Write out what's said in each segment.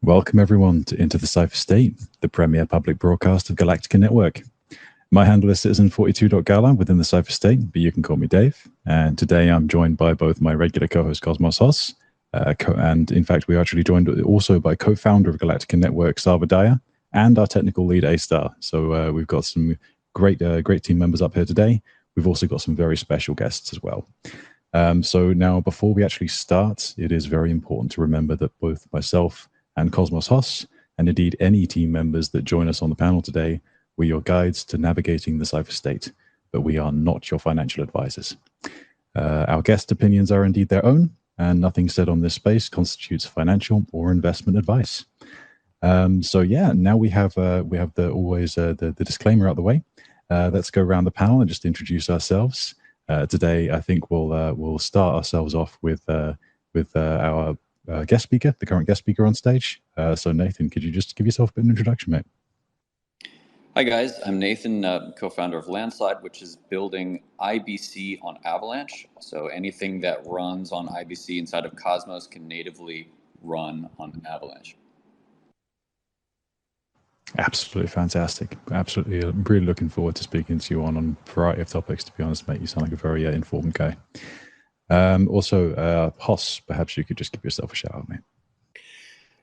Welcome everyone Into the Cypher State, the premier public broadcast of Galactica Network. My handle is Citizen42.Gala within the Cypher State, but you can call me Dave. And today I'm joined by both my regular co-host Cosmos Hoss, and in fact we're actually joined also by co-founder of Galactica Network, Sarvodaya, and our technical lead, AStar. So we've got some great team members up here today. We've also got some very special guests as well. So now before we actually start, it is very important to remember that both myself and Cosmos Hoss, and indeed any team members that join us on the panel today, we're your guides to navigating the Cypher State, but we are not your financial advisors. Our guest opinions are indeed their own, and nothing said on this space constitutes financial or investment advice. So yeah, now we have the disclaimer out the way. Let's go around the panel and just introduce ourselves. Today, I think we'll start ourselves off with our guest speaker, the current guest speaker on stage. So Nathan, could you just give yourself a bit of an introduction, mate? Hi guys, I'm Nathan, co-founder of Landslide, which is building IBC on Avalanche. So anything that runs on IBC inside of Cosmos can natively run on Avalanche. Absolutely fantastic. Absolutely, I'm really looking forward to speaking to you on a variety of topics, to be honest, mate. You sound like a very informed guy. Also, Hoss, perhaps you could just give yourself a shout out, mate.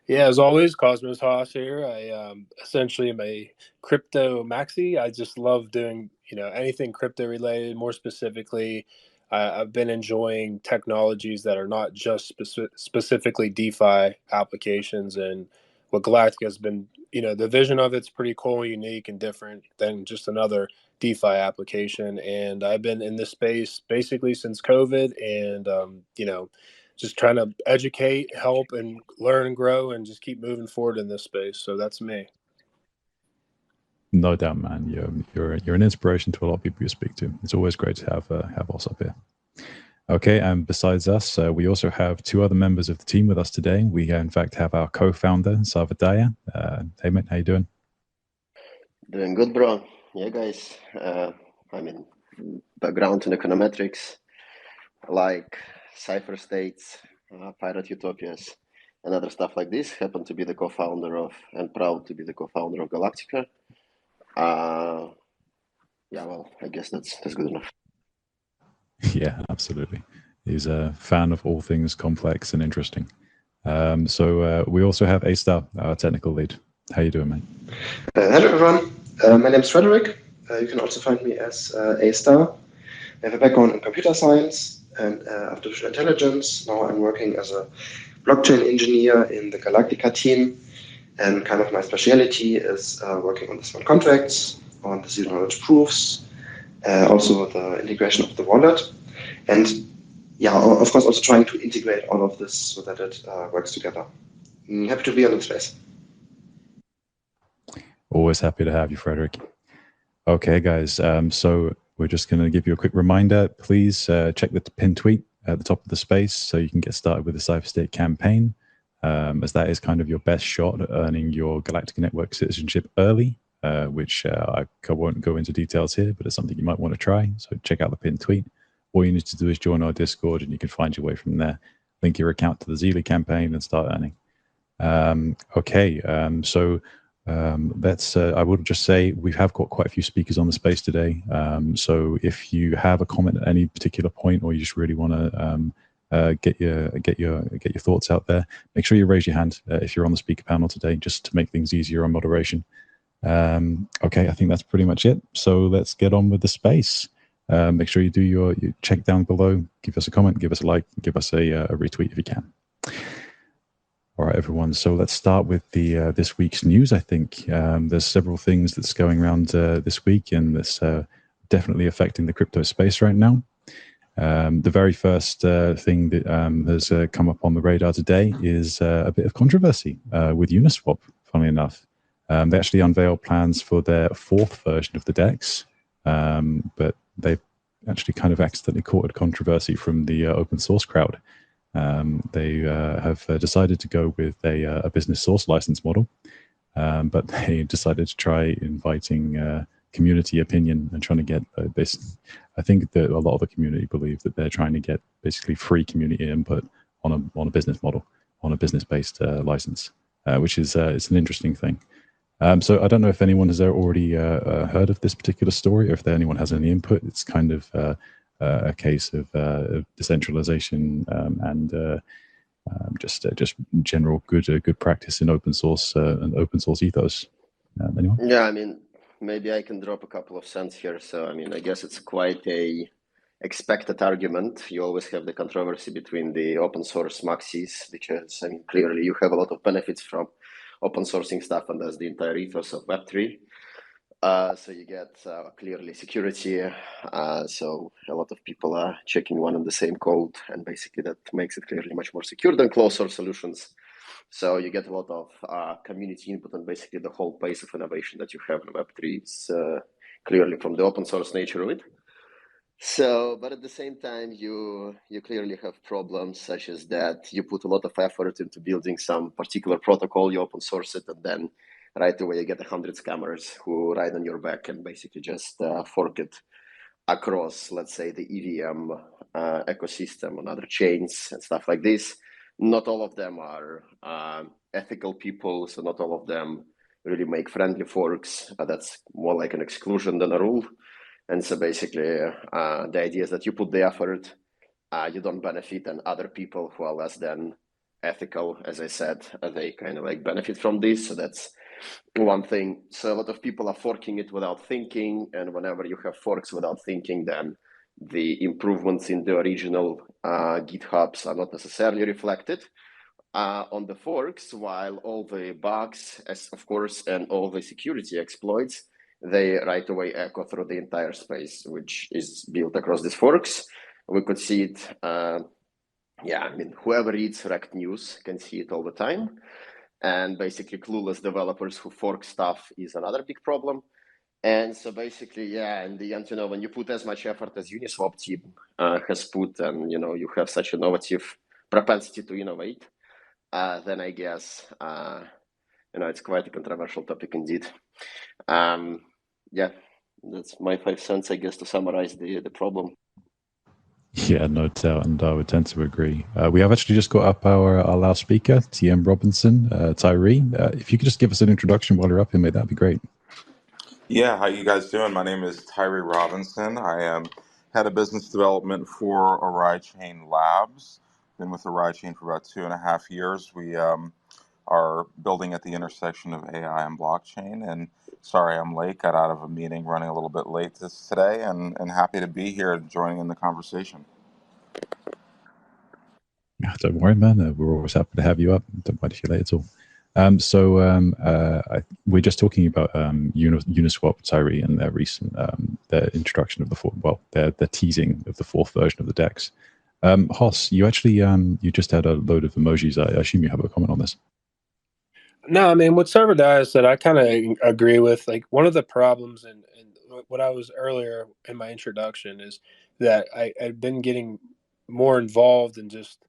Yeah, as always, Cosmos Hoss here. I essentially am a crypto maxi. I just love doing anything crypto related. More specifically, I've been enjoying technologies that are not just specifically DeFi applications, and what Galactica has been. The vision of it's pretty cool, unique, and different than just another DeFi application. And I've been in this space basically since COVID, and just trying to educate, help, and learn and grow, and just keep moving forward in this space. So that's me. No doubt, man. You're an inspiration to a lot of people you speak to. It's always great to have us up here. Okay, and besides us, we also have two other members of the team with us today. We, in fact, have our co-founder, Sarvodaya. Hey, mate, how you doing? Doing good, bro. Yeah, guys. Background in econometrics, like Cypher states, pirate utopias, and other stuff like this. Happen to be the co-founder of, and proud to be the co-founder of Galactica. Yeah, well, I guess that's good enough. Yeah, absolutely. He's a fan of all things complex and interesting. So we also have AStar, our technical lead. How you doing, mate? Hello, everyone. My name is Frederick. You can also find me as AStar. I have a background in computer science and artificial intelligence. Now I'm working as a blockchain engineer in the Galactica team. And kind of my specialty is working on the smart contracts, on the zero knowledge proofs, also the integration of the wallet. And yeah, of course, also trying to integrate all of this so that it works together. I'm happy to be on the space. Always happy to have you, Frederick. Okay, guys. So we're just going to give you a quick reminder. Please check the pinned tweet at the top of the space so you can get started with the Cypher State campaign, as that is kind of your best shot at earning your Galactica Network citizenship early, which I won't go into details here, but it's something you might want to try. So check out the pinned tweet. All you need to do is join our Discord and you can find your way from there. Link your account to the Zealy campaign and start earning. So I would just say we have got quite a few speakers on the space today. So if you have a comment at any particular point, or you just really want to get your thoughts out there, make sure you raise your hand if you're on the speaker panel today, just to make things easier on moderation. Okay, I think that's pretty much it. So let's get on with the space. Make sure you do your check down below, give us a comment, give us a like, give us a retweet if you can. All right, everyone. So let's start with the this week's news. I think there's several things that's going around this week, and that's definitely affecting the crypto space right now. The very first thing that has come up on the radar today is a bit of controversy with Uniswap, funnily enough. They actually unveiled plans for their fourth version of the DEX, but they've actually kind of accidentally caught a controversy from the open source crowd. They have decided to go with a business source license model, but they decided to try inviting community opinion and trying to get this. I think that a lot of the community believe that they're trying to get basically free community input on a business model, on a business-based license, which is it's an interesting thing. So I don't know if anyone has already heard of this particular story, or if anyone has any input. It's kind of a case of decentralization and just general good practice in open source and open source ethos. Anyone? Yeah, I mean, maybe I can drop a couple of cents here. So, I mean, I guess it's quite a expected argument. You always have the controversy between the open source maxis, because, I mean, clearly you have a lot of benefits from open sourcing stuff, and that's the entire ethos of Web3. So you get clearly security. So a lot of people are checking one and the same code, and basically that makes it clearly much more secure than closed source solutions. So you get a lot of community input, and basically the whole pace of innovation that you have in Web3 is clearly from the open source nature of it. So, but at the same time, you clearly have problems such as that you put a lot of effort into building some particular protocol, you open source it, and then right away you get 100 scammers who ride on your back and basically just fork it across, let's say, the EVM ecosystem on other chains and stuff like this. Not all of them are ethical people, so not all of them really make friendly forks. That's more like an exclusion than a rule. And so basically, the idea is that you put the effort, you don't benefit, and other people who are less than ethical, as I said, they kind of like benefit from this. So that's one thing. So a lot of people are forking it without thinking, and whenever you have forks without thinking, then the improvements in the original GitHubs are not necessarily reflected on the forks, while all the bugs, as of course, and all the security exploits, they right away echo through the entire space, which is built across these forks. We could see it, yeah, I mean, whoever reads Rect News can see it all the time. And basically clueless developers who fork stuff is another big problem. And so basically, yeah, in the end, when you put as much effort as Uniswap team has put, and, you have such innovative propensity to innovate, then I guess, it's quite a controversial topic indeed. Yeah, that's my 5 cents, I guess, to summarize the problem. Yeah, no doubt, and I would tend to agree. We have actually just got up our last speaker, TM Robinson, Tyree. If you could just give us an introduction while you're up here, mate, that'd be great. Yeah, how you guys doing? My name is Tyree Robinson. I am head of business development for Oraichain Labs. Been with Oraichain for about 2.5 years. We are building at the intersection of AI and blockchain. And sorry I'm late. Got out of a meeting running a little bit late today, and happy to be here joining in the conversation. Don't worry, man. We're always happy to have you up. Don't mind if you're late at all. We're just talking about Uniswap, Tyree, and their recent their introduction of their teasing of the 4th version of the DEX. Hoss, you actually you just had a load of emojis. I assume you have a comment on this. No, I mean, what Sarvodaya said, I kind of agree with. Like, one of the problems, and what I was earlier in my introduction, is that I've been getting more involved in just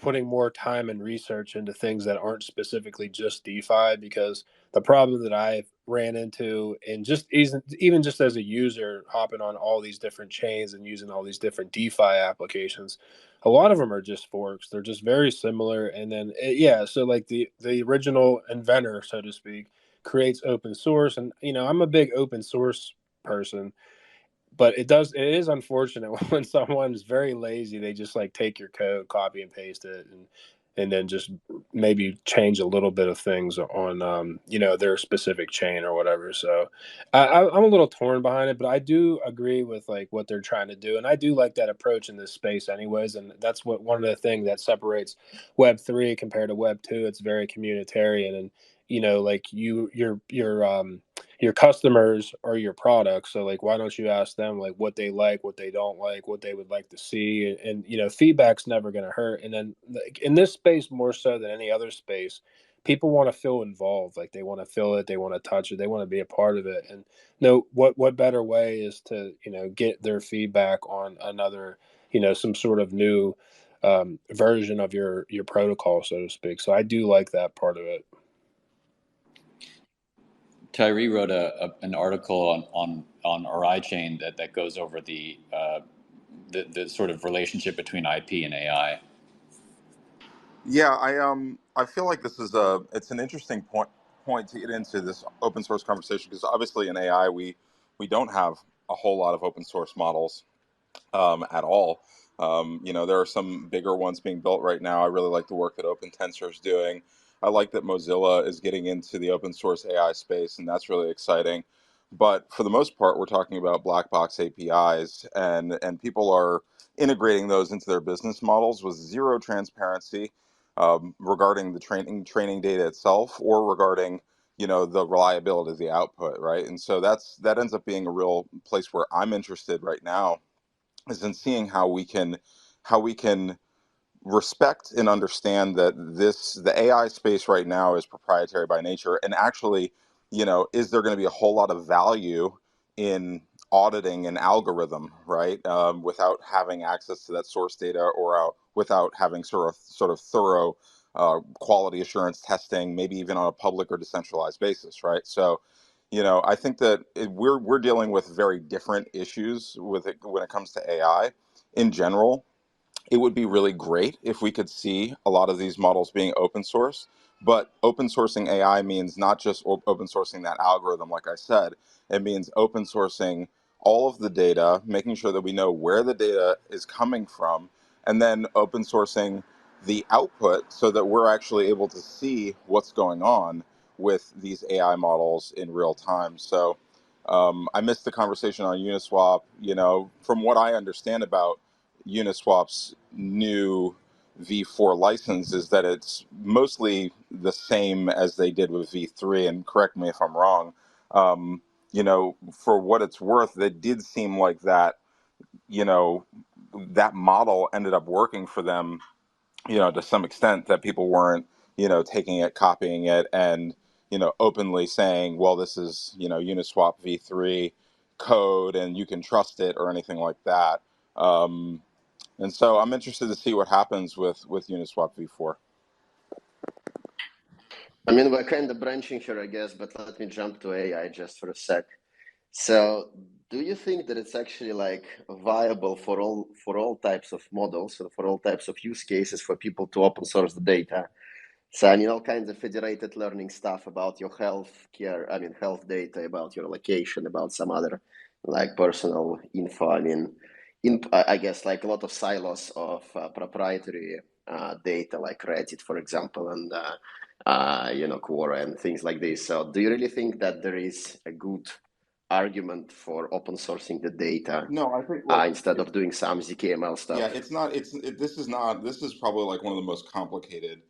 putting more time and research into things that aren't specifically just DeFi, because the problem that I've ran into, and just even just as a user hopping on all these different chains and using all these different DeFi applications, a lot of them are just forks. They're just very similar. And then, so like the original inventor, so to speak, creates open source. And, I'm a big open source person, but it is unfortunate when someone's very lazy. They just like take your code, copy and paste it, and then just maybe change a little bit of things on their specific chain or whatever. So I'm a little torn behind it, but I do agree with like what they're trying to do, and I do like that approach in this space anyways. And that's one of the things that separates Web3 compared to Web2. It's very communitarian, and like your customers are your products. So like, why don't you ask them like what they like, what they don't like, what they would like to see, and feedback's never going to hurt. And then like, in this space, more so than any other space, people want to feel involved. Like, they want to feel it, they want to touch it, they want to be a part of it. And what better way is to get their feedback on another some sort of new version of your protocol, so to speak. So I do like that part of it. Tyree wrote an article on Oraichain that goes over the sort of relationship between IP and AI. Yeah, I feel like this is it's an interesting point to get into this open source conversation, because obviously in AI we don't have a whole lot of open source models at all. There are some bigger ones being built right now. I really like the work that OpenTensor is doing. I like that Mozilla is getting into the open source AI space, and that's really exciting. But for the most part, we're talking about black box APIs, and people are integrating those into their business models with zero transparency regarding the training data itself, or regarding the reliability of the output, right? And so that ends up being a real place where I'm interested right now, is in seeing how we can respect and understand that the AI space right now is proprietary by nature, and actually, is there going to be a whole lot of value in auditing an algorithm, right? Without having access to that source data, or without having sort of thorough quality assurance testing, maybe even on a public or decentralized basis, right? So, I think that we're dealing with very different issues with it when it comes to AI in general. It would be really great if we could see a lot of these models being open source, but open sourcing AI means not just open sourcing that algorithm, like I said. It means open sourcing all of the data, making sure that we know where the data is coming from, and then open sourcing the output so that we're actually able to see what's going on with these AI models in real time. So I missed the conversation on Uniswap. From what I understand about Uniswap's new V4 license, is that it's mostly the same as they did with V3, and correct me if I'm wrong. For what it's worth, it did seem like that, that model ended up working for them, to some extent, that people weren't, taking it, copying it, and, openly saying, well, this is, Uniswap V3 code and you can trust it, or anything like that. And so I'm interested to see what happens with Uniswap V4. I mean, we're kind of branching here, I guess, but let me jump to AI just for a sec. So, do you think that it's actually like viable for all types of models, or for all types of use cases, for people to open source the data? So, I mean, all kinds of federated learning stuff about your health data, about your location, about some other like personal info. I mean, I guess like a lot of silos of proprietary data, like Reddit, for example, and Quora and things like this. So, do you really think that there is a good argument for open sourcing the data? No, I think instead of doing some ZKML stuff? Yeah, it's not. This is probably like one of the most complicated,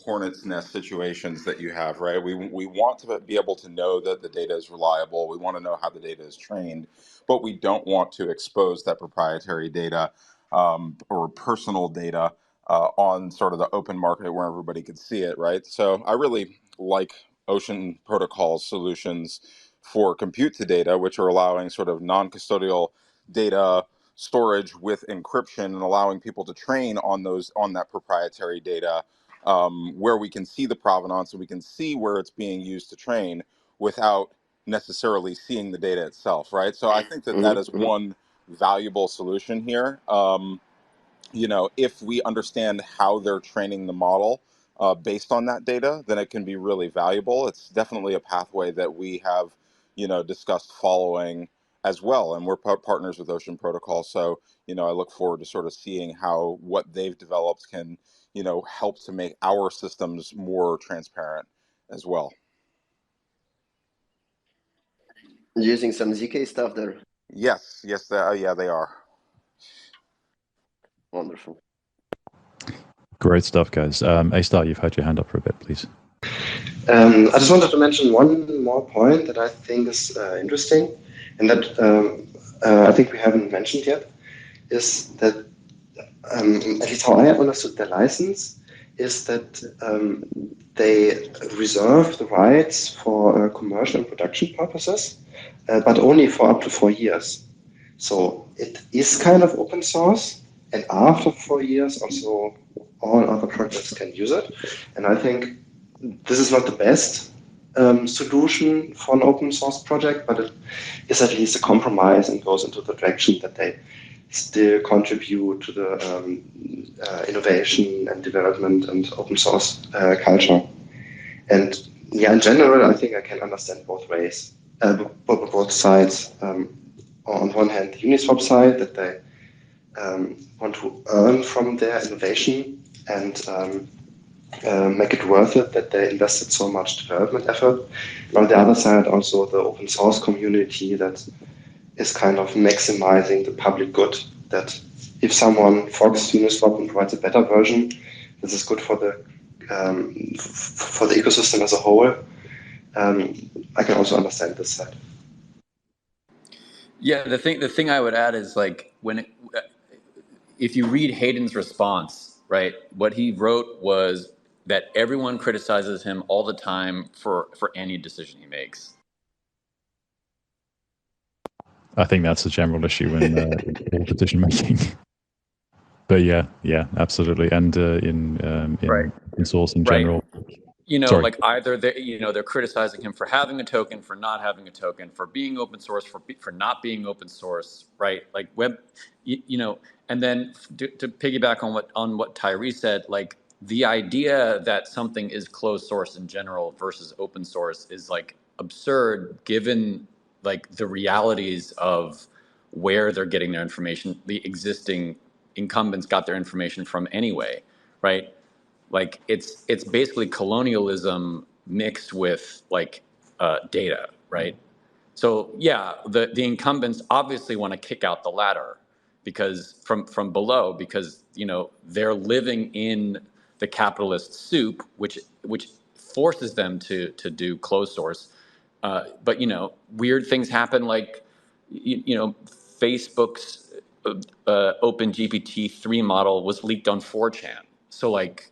hornet's nest situations that you have, right? We want to be able to know that the data is reliable. We want to know how the data is trained, but we don't want to expose that proprietary data or personal data on sort of the open market where everybody could see it, right? So I really like Ocean Protocol's solutions for compute to data, which are allowing sort of non-custodial data storage with encryption, and allowing people to train on that proprietary data, where we can see the provenance and we can see where it's being used to train without necessarily seeing the data itself, right? So I think that is one valuable solution here. If we understand how they're training the model based on that data, then it can be really valuable. It's definitely a pathway that we have, discussed following as well, and we're partners with Ocean Protocol. So, I look forward to sort of seeing how what they've developed can, help to make our systems more transparent as well. Using some ZK stuff there? Yes, they are. Wonderful. Great stuff, guys. AStar, you've had your hand up for a bit, please. I just wanted to mention one more point that I think is interesting, and that I think we haven't mentioned yet, is that, at least how I understood the license, is that they reserve the rights for commercial and production purposes, but only for up to 4 years. So it is kind of open source, and after 4 years, also all other projects can use it. And I think this is not the best solution for an open source project, but it is at least a compromise and goes into the direction that they still contribute to the innovation and development and open source culture. And yeah, in general, I think I can understand both ways, both sides. On one hand, the Uniswap side, that they want to earn from their innovation and make it worth it, that they invested so much development effort. And on the other side, also the open source community that is kind of maximizing the public good, that if someone forks Uniswap and provides a better version, this is good for the ecosystem as a whole. I can also understand this side. Yeah, the thing I would add is like if you read Hayden's response, right, what he wrote was that everyone criticizes him all the time for any decision he makes. I think that's a general issue in all decision making. But yeah, absolutely, and in Right. open source in general. You know, Sorry. like either they're criticizing him for having a token, for not having a token, for being open source, for not being open source, right? Like and then to piggyback on what Tyree said, like the idea that something is closed source in general versus open source is like absurd, given like the realities of where they're getting their information. The existing incumbents got their information from anyway, right? Like it's basically colonialism mixed with like data, right? So yeah, the incumbents obviously want to kick out the latter because from below, because they're living in the capitalist soup, which forces them to do closed source. But weird things happen, like Facebook's Open GPT-3 model was leaked on 4chan. So like,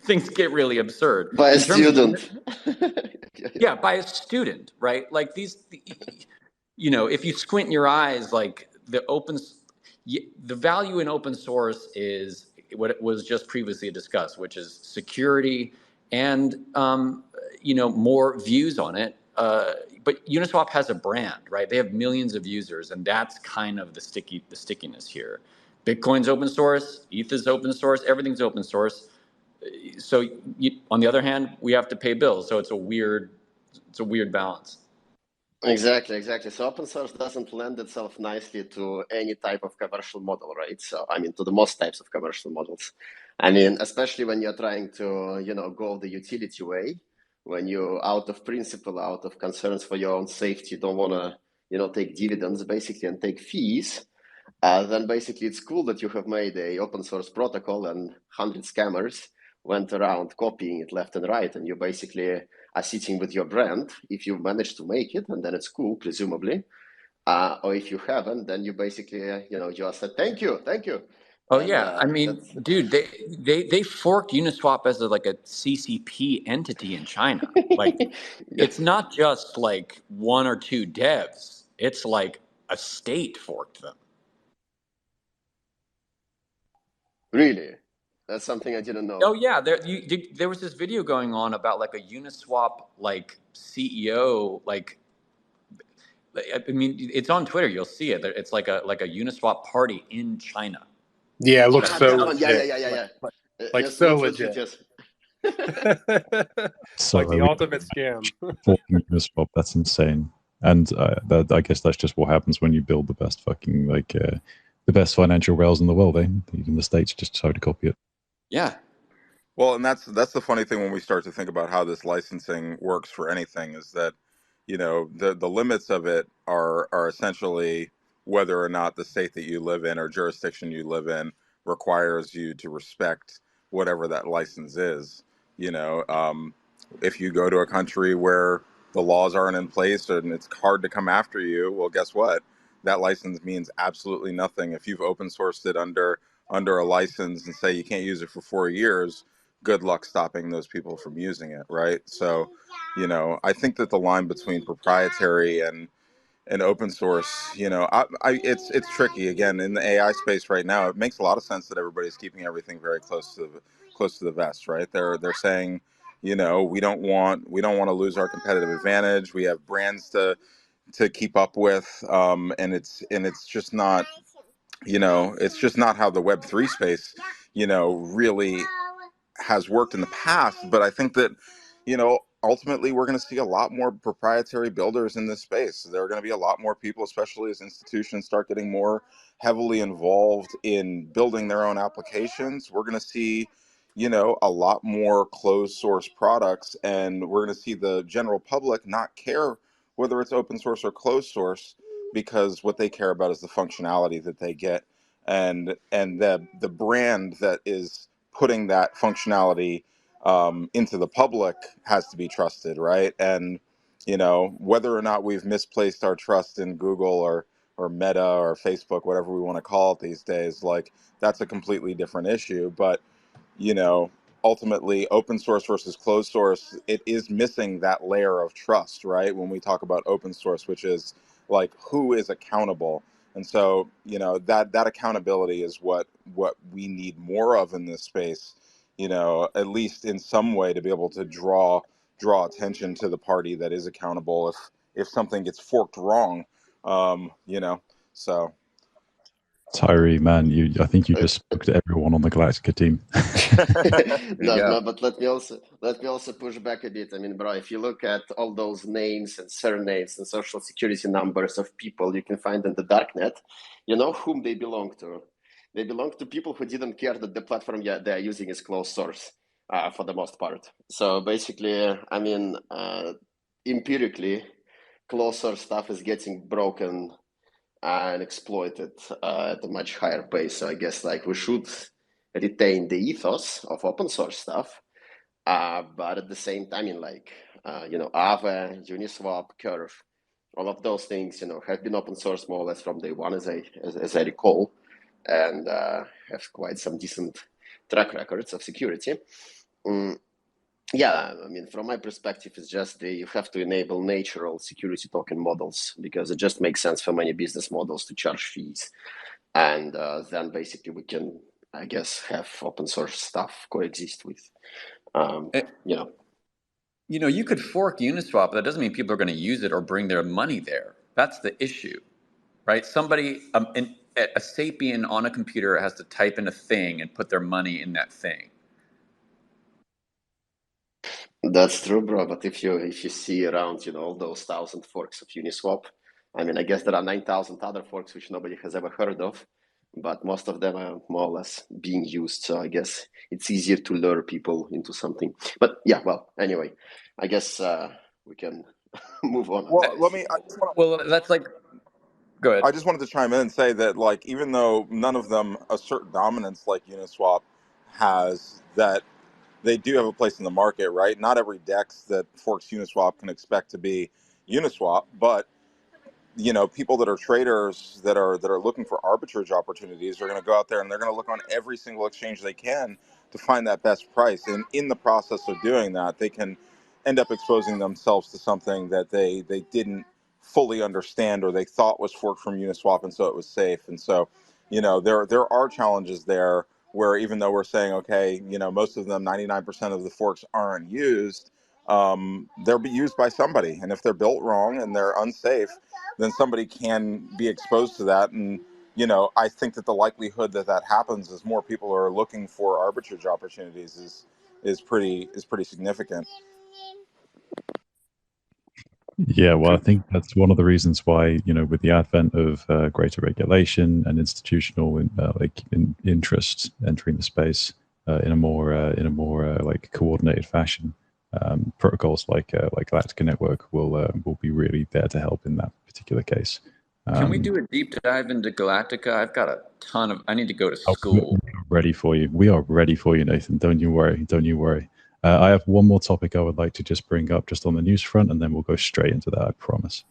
things get really absurd. By a student. Yeah, by a student, right? Like if you squint your eyes, like the value in open source is what it was just previously discussed, which is security and more views on it. But Uniswap has a brand, right? They have millions of users, and that's kind of the stickiness here. Bitcoin's open source, ETH is open source, everything's open source. So on the other hand, we have to pay bills. So it's a weird balance. Exactly. So open source doesn't lend itself nicely to any type of commercial model, right? So, I mean, to the most types of commercial models. I mean, especially when you're trying to, go the utility way, when you, out of principle, out of concerns for your own safety, don't want to, take dividends basically and take fees, then basically it's cool that you have made a open source protocol and 100 scammers went around copying it left and right, and you basically are sitting with your brand if you managed to make it, and then it's cool, presumably. Or if you haven't, then you basically, just said, thank you. Oh, and, yeah. I mean, dude, they forked Uniswap as like a CCP entity in China. Like, it's not just like one or two devs. It's like a state forked them. Really? That's something I didn't know. Oh yeah, there was this video going on about like a Uniswap like CEO, like I mean it's on Twitter. You'll see it. It's like a Uniswap party in China. Yeah, it looks so legit. Yeah. Like yes, so legit. Yes. So like the ultimate scam. Uniswap, that's insane. And I guess that's just what happens when you build the best fucking the best financial rails in the world. Even the states just try to copy it. Yeah. Well, and that's the funny thing when we start to think about how this licensing works for anything is that, the limits of it are essentially whether or not the state that you live in or jurisdiction you live in requires you to respect whatever that license is. If you go to a country where the laws aren't in place and it's hard to come after you, well, guess what? That license means absolutely nothing. If you've open sourced it under a license and say you can't use it for 4 years, good luck stopping those people from using it, right? So, I think that the line between proprietary and open source, it's tricky. Again, in the AI space right now, it makes a lot of sense that everybody's keeping everything very close to the vest, right? They're saying, You know, we don't want to lose our competitive advantage. We have brands to keep up with, and it's just not, you know, it's just not how the Web3 space, you know, really has worked in the past. But I think that, you know, ultimately we're going to see a lot more proprietary builders in this space. There are going to be a lot more people, especially as institutions start getting more heavily involved in building their own applications. We're going to see, you know, a lot more closed source products, and we're going to see the general public not care whether it's open source or closed source, because what they care about is the functionality that they get, and the brand that is putting that functionality into the public has to be trusted, right? And, you know, whether or not we've misplaced our trust in Google or Meta or Facebook, whatever we want to call it these days, like, that's a completely different issue. But, you know, ultimately, open source versus closed source, it is missing that layer of trust, right? When we talk about open source, which is like, who is accountable? And so, you know, that accountability is what we need more of in this space, you know, at least in some way, to be able to draw attention to the party that is accountable if something gets forked wrong, you know. So Tyree, man, I think you just spoke to everyone on the Galactica team. No, but let me also push back a bit. I mean, bro, if you look at all those names and surnames and social security numbers of people you can find in the darknet, you know whom they belong to. They belong to people who didn't care that the platform they are using is closed source for the most part. So basically, I mean, empirically, closed source stuff is getting broken and exploited at a much higher pace. So I guess like we should retain the ethos of open source stuff, but at the same time, in like you know, Aave, Uniswap, Curve, all of those things, you know, have been open source more or less from day one, as I recall, and have quite some decent track records of security. Yeah, I mean, from my perspective, it's just you have to enable natural security token models, because it just makes sense for many business models to charge fees. And then basically we can, I guess, have open source stuff coexist with, you know. You know, you could fork Uniswap, but that doesn't mean people are going to use it or bring their money there. That's the issue, right? Somebody, a sapien on a computer has to type in a thing and put their money in that thing. That's true, bro. But if you see around, you know, all those 1,000 forks of Uniswap, I mean, I guess there are 9,000 other forks which nobody has ever heard of, but most of them are more or less being used. So I guess it's easier to lure people into something. But yeah, well, anyway, I guess we can move on. Well, that's like, go ahead. I just wanted to chime in and say that, like, even though none of them assert dominance like Uniswap has, that they do have a place in the market, right? Not every DEX that forks Uniswap can expect to be Uniswap, but, you know, people that are traders that are looking for arbitrage opportunities are going to go out there and they're going to look on every single exchange they can to find that best price. And in the process of doing that, they can end up exposing themselves to something that they didn't fully understand, or they thought was forked from Uniswap, and so it was safe. And so, you know, there are challenges there where, even though we're saying, okay, you know, most of them, 99% of the forks aren't used, they'll be used by somebody. And if they're built wrong and they're unsafe, then somebody can be exposed to that. And, you know, I think that the likelihood that that happens as more people are looking for arbitrage opportunities is pretty significant. Yeah, well, I think that's one of the reasons why, you know, with the advent of greater regulation and institutional interest entering the space in a more like coordinated fashion, protocols like Galactica Network will be really there to help in that particular case. Can we do a deep dive into Galactica? I've got a ton of. I need to go to school. We are ready for you. We are ready for you, Nathan. Don't you worry. Don't you worry. I have one more topic I would like to just bring up just on the news front, and then we'll go straight into that, I promise.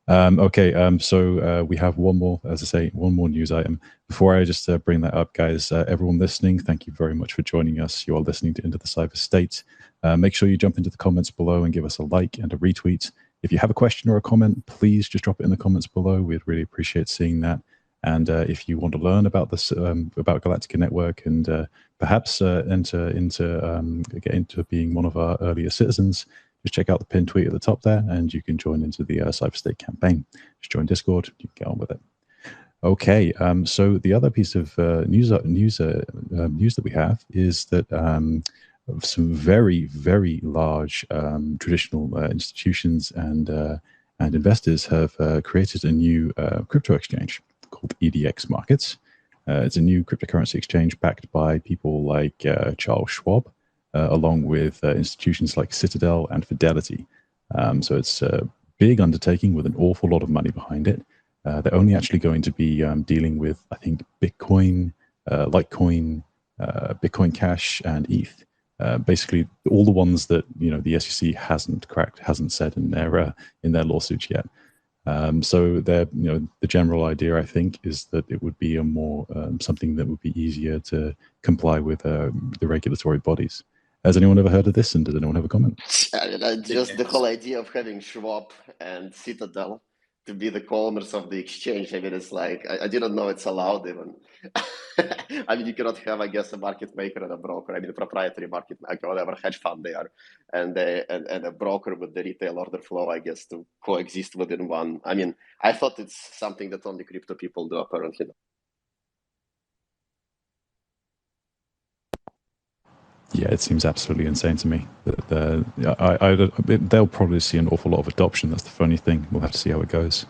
So we have one more, as I say, one more news item. Before I just bring that up, guys, everyone listening, thank you very much for joining us. You are listening to Into the Cypher State. Make sure you jump into the comments below and give us a like and a retweet. If you have a question or a comment, please just drop it in the comments below. We'd really appreciate seeing that. And if you want to learn about this, about Galactica Network, and perhaps get into being one of our earlier citizens, just check out the pinned tweet at the top there, and you can join into the Cypher State campaign. Just join Discord. You can get on with it. Okay, so the other piece of news that we have is that some very, very large traditional institutions and investors have created a new crypto exchange called EDX Markets. It's a new cryptocurrency exchange backed by people like Charles Schwab, along with institutions like Citadel and Fidelity. So it's a big undertaking with an awful lot of money behind it. They're only actually going to be dealing with, I think, Bitcoin, Litecoin, Bitcoin Cash, and ETH. Basically, all the ones that the SEC hasn't cracked, hasn't said in their lawsuits yet. So the general idea, I think, is that it would be a more something that would be easier to comply with the regulatory bodies. Has anyone ever heard of this, and does anyone have a comment? Just the whole idea of having Schwab and Citadel to be the co-owners of the exchange. I mean, it's like, I didn't know it's allowed even. I mean, you cannot have, I guess, a market maker and a broker. I mean, a proprietary market maker, whatever hedge fund they are, and a broker with the retail order flow, I guess, to coexist within one. I mean, I thought it's something that only crypto people do, apparently. Yeah, it seems absolutely insane to me. They'll probably see an awful lot of adoption. That's the funny thing. We'll have to see how it goes.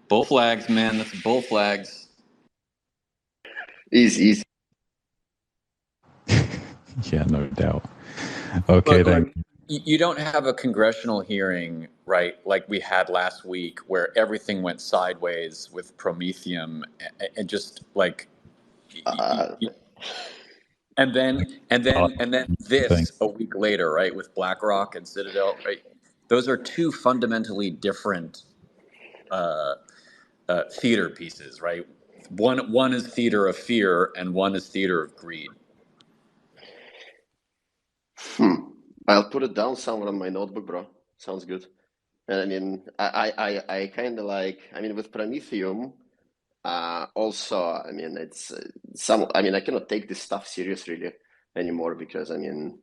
Bull flags, man. That's bull flags. Easy. Yeah, no doubt. Okay, then. You don't have a congressional hearing, right, like we had last week, where everything went sideways with Prometheum, and just like, and then this a week later, right, with BlackRock and Citadel, right? Those are two fundamentally different theater pieces, right? One is theater of fear, and one is theater of greed. I'll put it down somewhere on my notebook, bro. Sounds good. And I mean, I kind of like, I mean, with Prometheum, also, I mean, it's I mean, I cannot take this stuff serious really anymore, because I mean,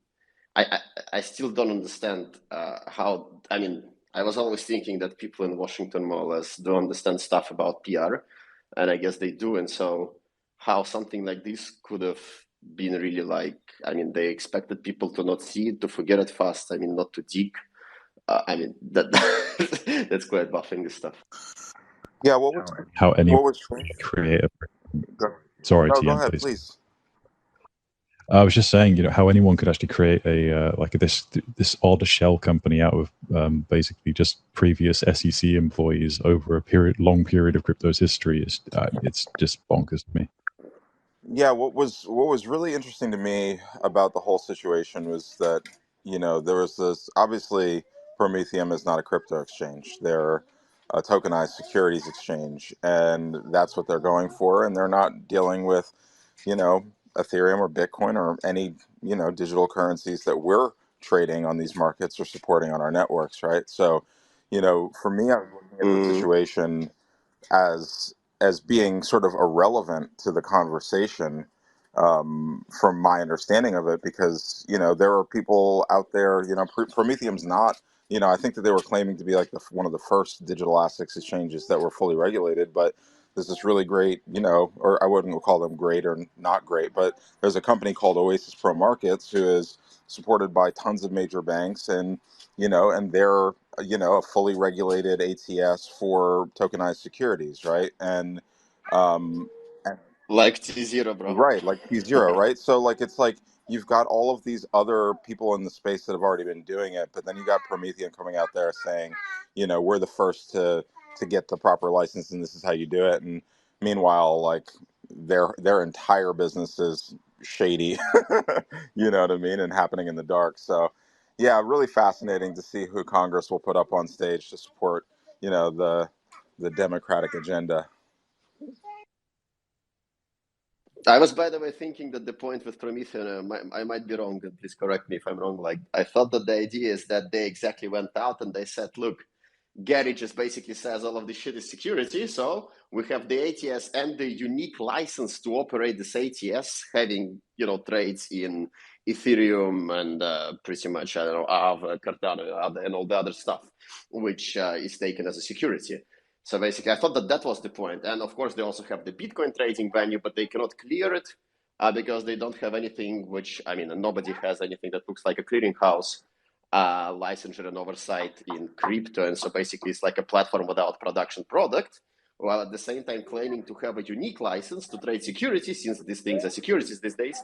I still don't understand how, I mean, I was always thinking that people in Washington more or less do understand stuff about PR, and I guess they do. And so how something like this could have been really like, I mean, they expected people to not see it, to forget it fast, I mean, not to dig. I mean, that's quite buffing this stuff. Yeah, how anyone create a... Sorry, no, TM, go ahead, please. I was just saying, how anyone could actually create a this odd shell company out of basically just previous SEC employees over a long period of crypto's history is it's just bonkers to me. Yeah, what was really interesting to me about the whole situation was that there was this, obviously Prometheum is not a crypto exchange. They're a tokenized securities exchange, and that's what they're going for, and they're not dealing with Ethereum or Bitcoin or any digital currencies that we're trading on these markets or supporting on our networks, right? So for me, I was looking at the situation as being sort of irrelevant to the conversation, from my understanding of it, because there are people out there. Prometheum's not. I think that they were claiming to be like one of the first digital assets exchanges that were fully regulated, but there's this really great, or I wouldn't call them great or not great, but there's a company called Oasis Pro Markets who is supported by tons of major banks, and and they're a fully regulated ATS for tokenized securities, right? And like T0, bro. Right, like T0, right? So like it's like you've got all of these other people in the space that have already been doing it, but then you got Prometheum coming out there saying, we're the first to get the proper license, and this is how you do it. And meanwhile, like their entire business is shady, you know what I mean, and happening in the dark. So yeah, really fascinating to see who Congress will put up on stage to support, the Democratic agenda. I was, by the way, thinking that the point with Prometheum, I might be wrong, and please correct me if I'm wrong. Like, I thought that the idea is that they exactly went out and they said, look, Gary just basically says all of this shit is security. So we have the ATS and the unique license to operate this ATS, having, trades in Ethereum and pretty much, I don't know, Aave, Cardano, and all the other stuff, which is taken as a security. So basically, I thought that was the point. And of course, they also have the Bitcoin trading venue, but they cannot clear it because they don't have anything which, nobody has anything that looks like a clearinghouse licensure and oversight in crypto. And so basically, it's like a platform without production product, while at the same time claiming to have a unique license to trade securities, since these things are securities these days.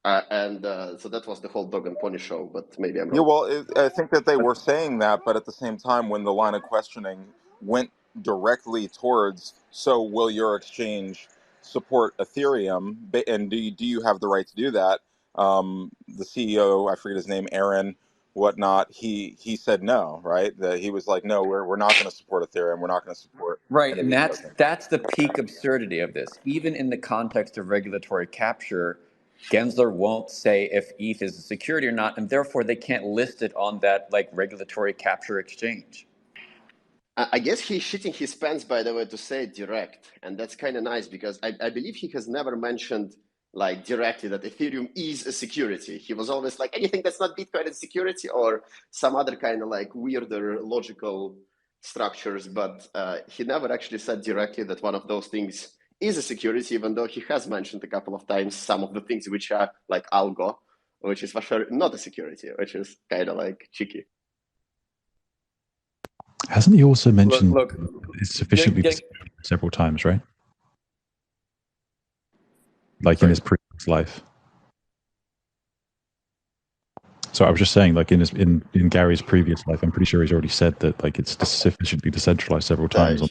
So that was the whole dog and pony show, but maybe I'm wrong. Yeah, well, I think that they were saying that, but at the same time, when the line of questioning went directly towards, so will your exchange support Ethereum, and do you have the right to do that? The CEO, I forget his name, Aaron, whatnot, he said no, right? That he was like, no, we're not going to support Ethereum. We're not going to support Right, any of and these that's the peak absurdity of this. Even in the context of regulatory capture, Gensler won't say if ETH is a security or not, and therefore they can't list it on that regulatory capture exchange. I guess he's shitting his pants, by the way, to say it direct. And that's kind of nice because I believe he has never mentioned directly that Ethereum is a security. He was always like, anything that's not Bitcoin is security, or some other kind of weirder logical structures. But he never actually said directly that one of those things is a security, even though he has mentioned a couple of times some of the things which are like algo, which is for sure not a security, which is kind of cheeky. Hasn't he also mentioned Look, it's sufficiently several times, right? In his previous life. So I was just saying, in Gary's previous life, I'm pretty sure he's already said that it's sufficiently decentralized several times.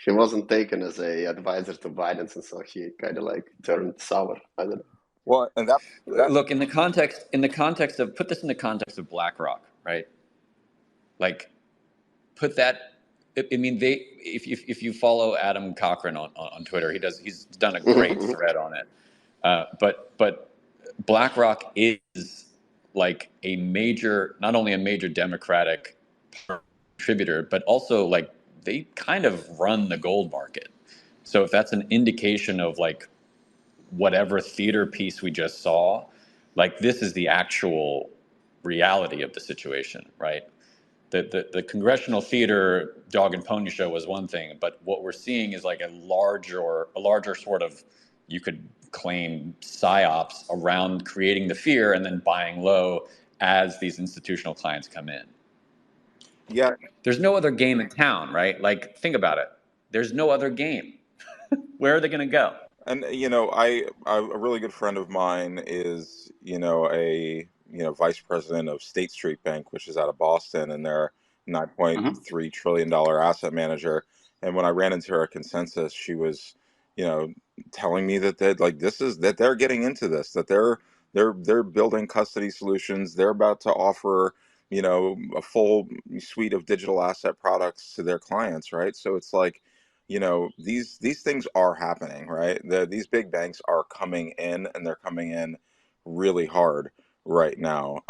He wasn't taken as a advisor to Binance, and so he kind of turned sour. I don't know. Well, and look, in the context of, put this in the context of BlackRock, right? Put that. If you follow Adam Cochran on Twitter, he's done a great thread on it. But BlackRock is a major, not only a major Democratic contributor, but also they kind of run the gold market. So if that's an indication of whatever theater piece we just saw, this is the actual reality of the situation, right? The congressional theater dog and pony show was one thing, but what we're seeing is a larger sort of, you could claim, psyops around creating the fear and then buying low as these institutional clients come in. Yeah. There's no other game in town, right? Think about it. There's no other game. Where are they going to go? And a really good friend of mine is a vice president of State Street Bank, which is out of Boston, and they're $9.3 trillion asset manager. And when I ran into her at Consensus, she was telling me that they're getting into this, that they're building custody solutions. They're about to offer a full suite of digital asset products to their clients, right? So it's these things are happening, right? These big banks are coming in, and they're coming in really hard right now.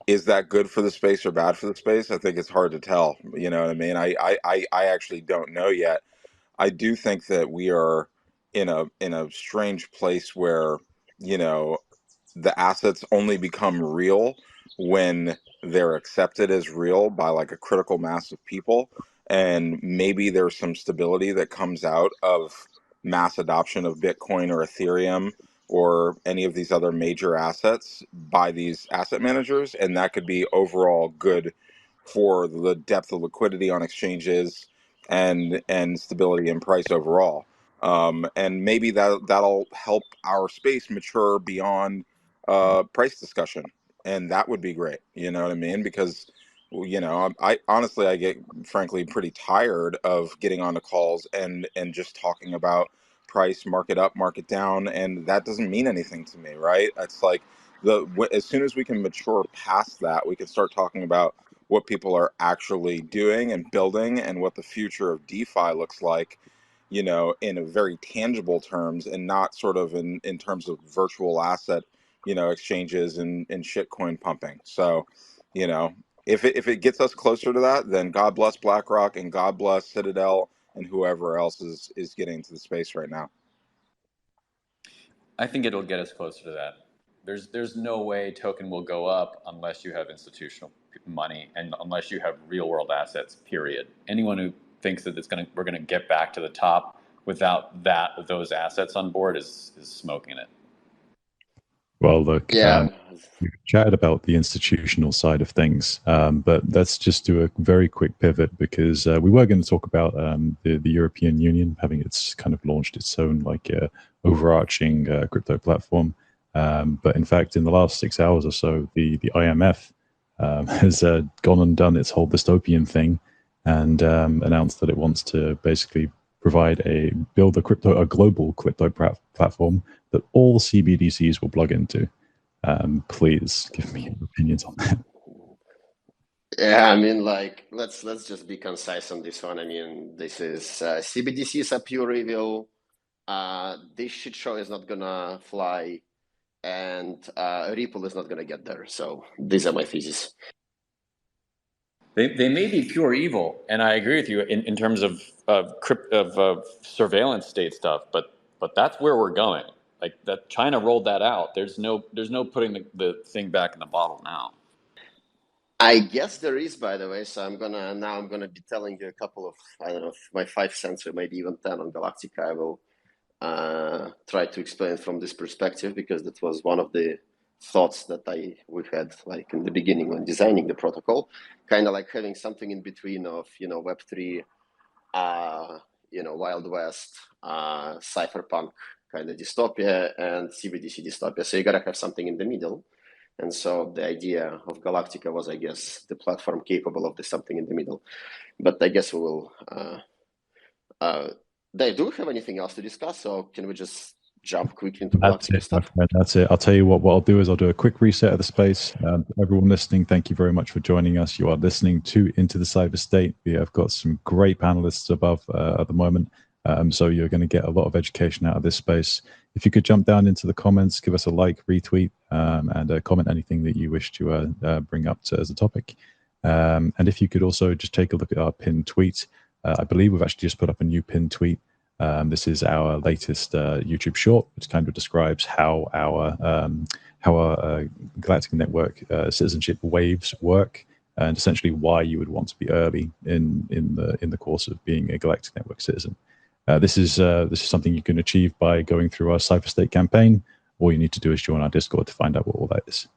Is that good for the space or bad for the space? I think it's hard to tell. You know what I mean? I actually don't know yet. I do think that we are in a strange place where the assets only become real when they're accepted as real by a critical mass of people. And maybe there's some stability that comes out of mass adoption of Bitcoin or Ethereum or any of these other major assets by these asset managers. And that could be overall good for the depth of liquidity on exchanges and stability in price overall. And maybe that'll help our space mature beyond price discussion, and that would be great. You know what I mean? Because I honestly, I get frankly pretty tired of getting on the calls and just talking about price, market up, market down, and that doesn't mean anything to me, right? It's as soon as we can mature past that, we can start talking about what people are actually doing and building and what the future of DeFi looks like, in a very tangible terms, and not sort of in terms of virtual asset exchanges and shitcoin pumping. So if it gets us closer to that, then God bless BlackRock and God bless Citadel and whoever else is getting into the space right now. I think it'll get us closer to that. There's no way token will go up unless you have institutional money and unless you have real world assets. Period. Anyone who thinks that we're gonna get back to the top without those assets on board is smoking it. Well, look, Yeah. we chatted about the institutional side of things, but let's just do a very quick pivot because we were going to talk about the European Union having its kind of launched its own like overarching crypto platform. But in fact, in the last 6 hours or so, the IMF has gone and done its whole dystopian thing and announced that it wants to basically build a global crypto platform that all CBDCs will plug into. Please give me your opinions on that. Yeah, I mean, like, let's just be concise on this one. I mean, this is CBDCs are pure evil. This shit show is not gonna fly, and Ripple is not gonna get there. So these are my theses. They may be pure evil, and I agree with you in terms of surveillance state stuff. But that's where we're going. Like that, China rolled that out. There's no putting the thing back in the bottle now. I guess there is, by the way. So I'm gonna be telling you a couple of, I don't know, my 5 cents or maybe even 10 on Galactica. I will try to explain from this perspective because that was one of the thoughts that we had like in the beginning when designing the protocol, kind of like having something in between of Web3, Wild West, cypherpunk kind of dystopia and CBDC dystopia. So you gotta have something in the middle. And so the idea of Galactica was, I guess, the platform capable of the something in the middle. But I guess we will. Dave, do we have anything else to discuss, or can we just jump quickly into Galactica stuff? That's it. I'll tell you what I'll do is I'll do a quick reset of the space. Everyone listening, thank you very much for joining us. You are listening to Into the Cyber State. We have got some great panelists above at the moment. So you're going to get a lot of education out of this space. If you could jump down into the comments, give us a like, retweet, and comment anything that you wish to bring up as a topic. And if you could also just take a look at our pinned tweet. I believe we've actually just put up a new pinned tweet. This is our latest YouTube short, which kind of describes how our Galactica Network citizenship waves work, and essentially why you would want to be early in the course of being a Galactica Network citizen. This is something you can achieve by going through our Cypher State campaign. All you need to do is join our Discord to find out what all that is.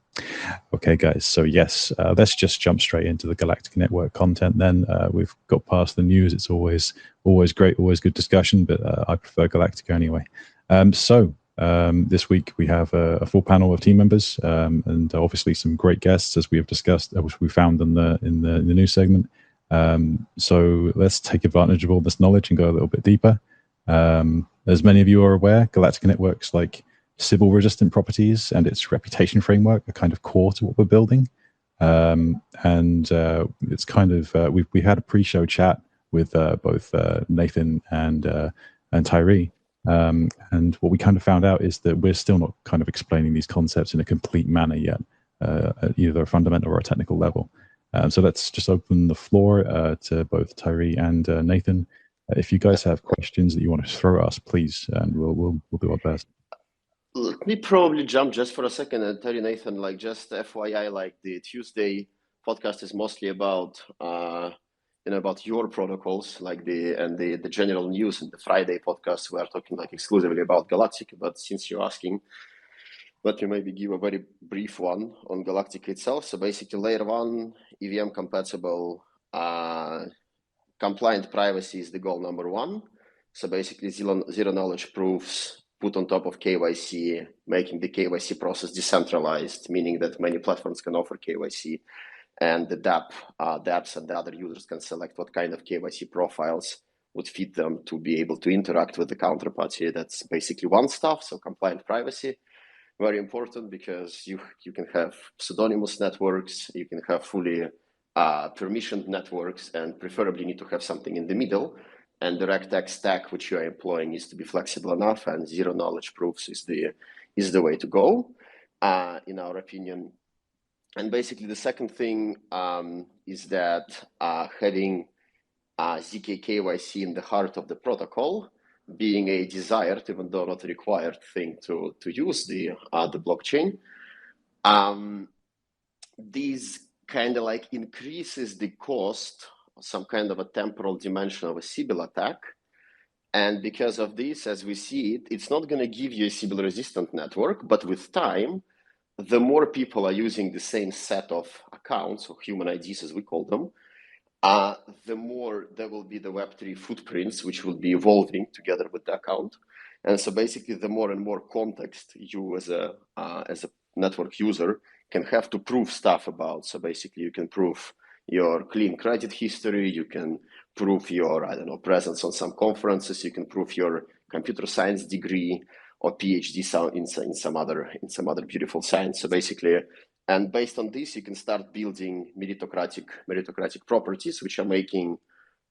Okay, guys. So yes, let's just jump straight into the Galactica Network content. Then we've got past the news. It's always great, always good discussion. But I prefer Galactica anyway. So this week we have a full panel of team members and obviously some great guests, as we have discussed, which we found in the news segment. So let's take advantage of all this knowledge and go a little bit deeper. As many of you are aware, Galactica Network's like Sybil resistant properties and its reputation framework are kind of core to what we're building. And it's kind of we had a pre-show chat with both Nathan and Tyree. And what we kind of found out is that we're still not kind of explaining these concepts in a complete manner yet, at either a fundamental or a technical level. So let's just open the floor to both Tyree and Nathan. If you guys have questions that you want to throw at us, please, and we'll do our best. Let me probably jump just for a second and tell you, Nathan, like just FYI, like the Tuesday podcast is mostly about about your protocols, like the general news, and the Friday podcast we are talking like exclusively about Galactica. But since you're asking, let me maybe give a very brief one on Galactica itself. So basically, layer 1 EVM compatible compliant privacy is the goal number 1. So basically, zero knowledge proofs put on top of KYC, making the KYC process decentralized, meaning that many platforms can offer KYC, and the dApps and the other users can select what kind of KYC profiles would fit them to be able to interact with the counterparty. That's basically one stuff. So compliant privacy, very important, because you can have pseudonymous networks, you can have fully permissioned networks, and preferably need to have something in the middle. And the RegTech stack which you are employing needs to be flexible enough, and zero knowledge proofs is the way to go, in our opinion. And basically, the second thing is that having ZK KYC in the heart of the protocol, being a desired, even though not a required thing to use the blockchain, this kind of like increases the cost, some kind of a temporal dimension of a Sybil attack. And because of this, as we see it, it's not going to give you a Sybil resistant network, but with time, the more people are using the same set of accounts, or human IDs as we call them, the more there will be the Web3 footprints, which will be evolving together with the account. And so basically, the more and more context you as a network user can have to prove stuff about. So basically, you can prove your clean credit history, you can prove your, I don't know, presence on some conferences, you can prove your computer science degree or PhD in some other beautiful science. So basically, and based on this, you can start building meritocratic properties, which are making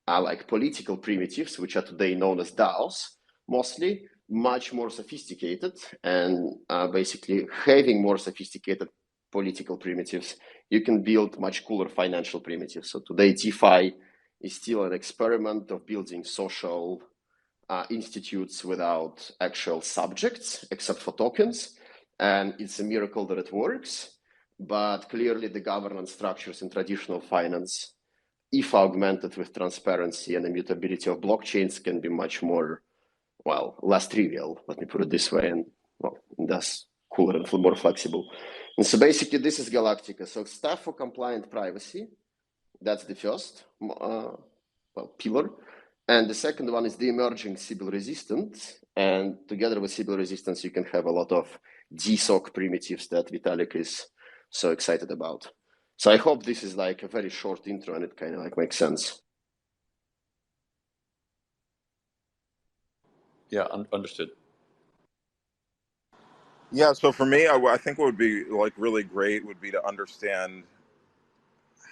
like political primitives, which are today known as DAOs, mostly much more sophisticated. And basically, having more sophisticated political primitives, you can build much cooler financial primitives. So today, DeFi is still an experiment of building social institutes without actual subjects, except for tokens. And it's a miracle that it works. But clearly, the governance structures in traditional finance, if augmented with transparency and immutability of blockchains, can be much more, well, less trivial, let me put it this way, and well, thus cooler and more flexible. And so basically, this is Galactica. So staff for compliant privacy, that's the first pillar. And the second one is the emerging Sybil resistance. And together with Sybil resistance, you can have a lot of DSOC primitives that Vitalik is so excited about. So I hope this is like a very short intro and it kind of like makes sense. Yeah, understood. Yeah, so for me, I think what would be like really great would be to understand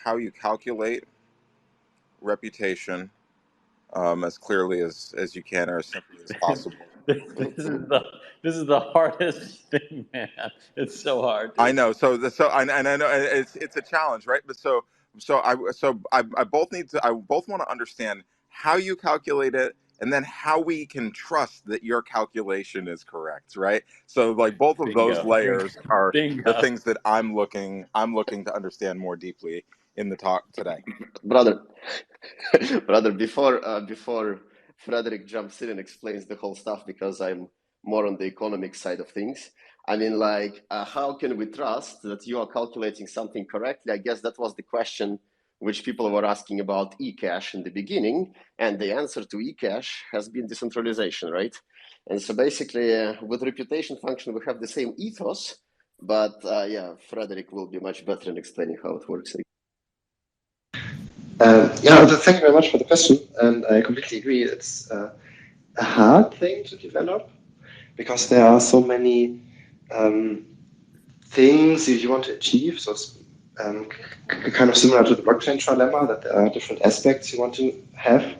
how you calculate reputation as clearly as you can, or as simply as possible. This is the hardest thing, man. It's so hard. I know. And I know it's a challenge, right? But I both want to understand how you calculate it, and then how we can trust that your calculation is correct, right? So like both of those layers are the things that I'm looking to understand more deeply in the talk today. Brother, before Frederick jumps in and explains the whole stuff, because I'm more on the economic side of things. I mean, like, how can we trust that you are calculating something correctly? I guess that was the question which people were asking about eCash in the beginning, and the answer to eCash has been decentralization, right? And so basically, with reputation function, we have the same ethos, but yeah, Frederick will be much better in explaining how it works. Thank you very much for the question, and I completely agree. It's a hard thing to develop because there are so many things you want to achieve. So it's kind of similar to the blockchain trilemma, that there are different aspects you want to have.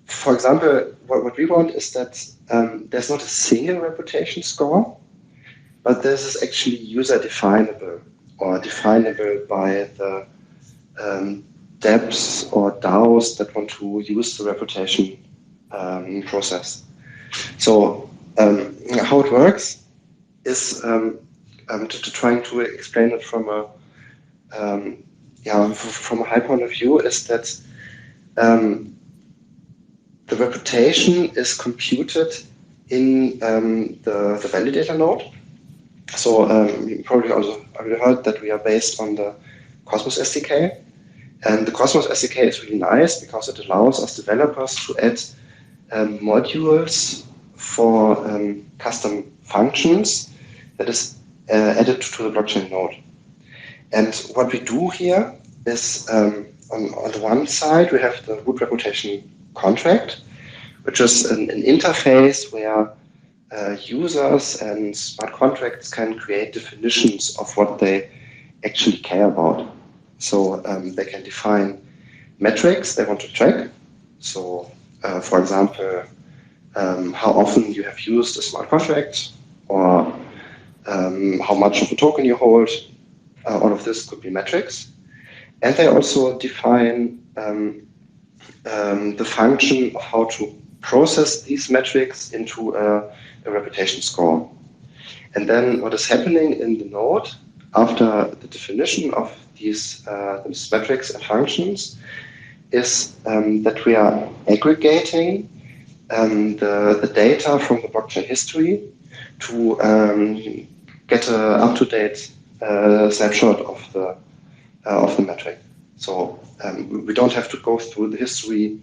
For example, what we want is that there's not a single reputation score, but this is actually user definable, or definable by the dApps or DAOs that want to use the reputation process. So how it works is to trying to explain it from a high point of view, is that the reputation is computed in the validator node. So you probably also heard that we are based on the Cosmos SDK. And the Cosmos SDK is really nice because it allows us developers to add modules for custom functions that is added to the blockchain node. And what we do here is on the one side, we have the root reputation contract, which is an interface where users and smart contracts can create definitions of what they actually care about. So they can define metrics they want to track. So, for example, how often you have used a smart contract, or how much of a token you hold. All of this could be metrics. And they also define the function of how to process these metrics into a reputation score. And then what is happening in the node after the definition of these metrics and functions is that we are aggregating the data from the blockchain history to get an up-to-date snapshot of the metric. So we don't have to go through the history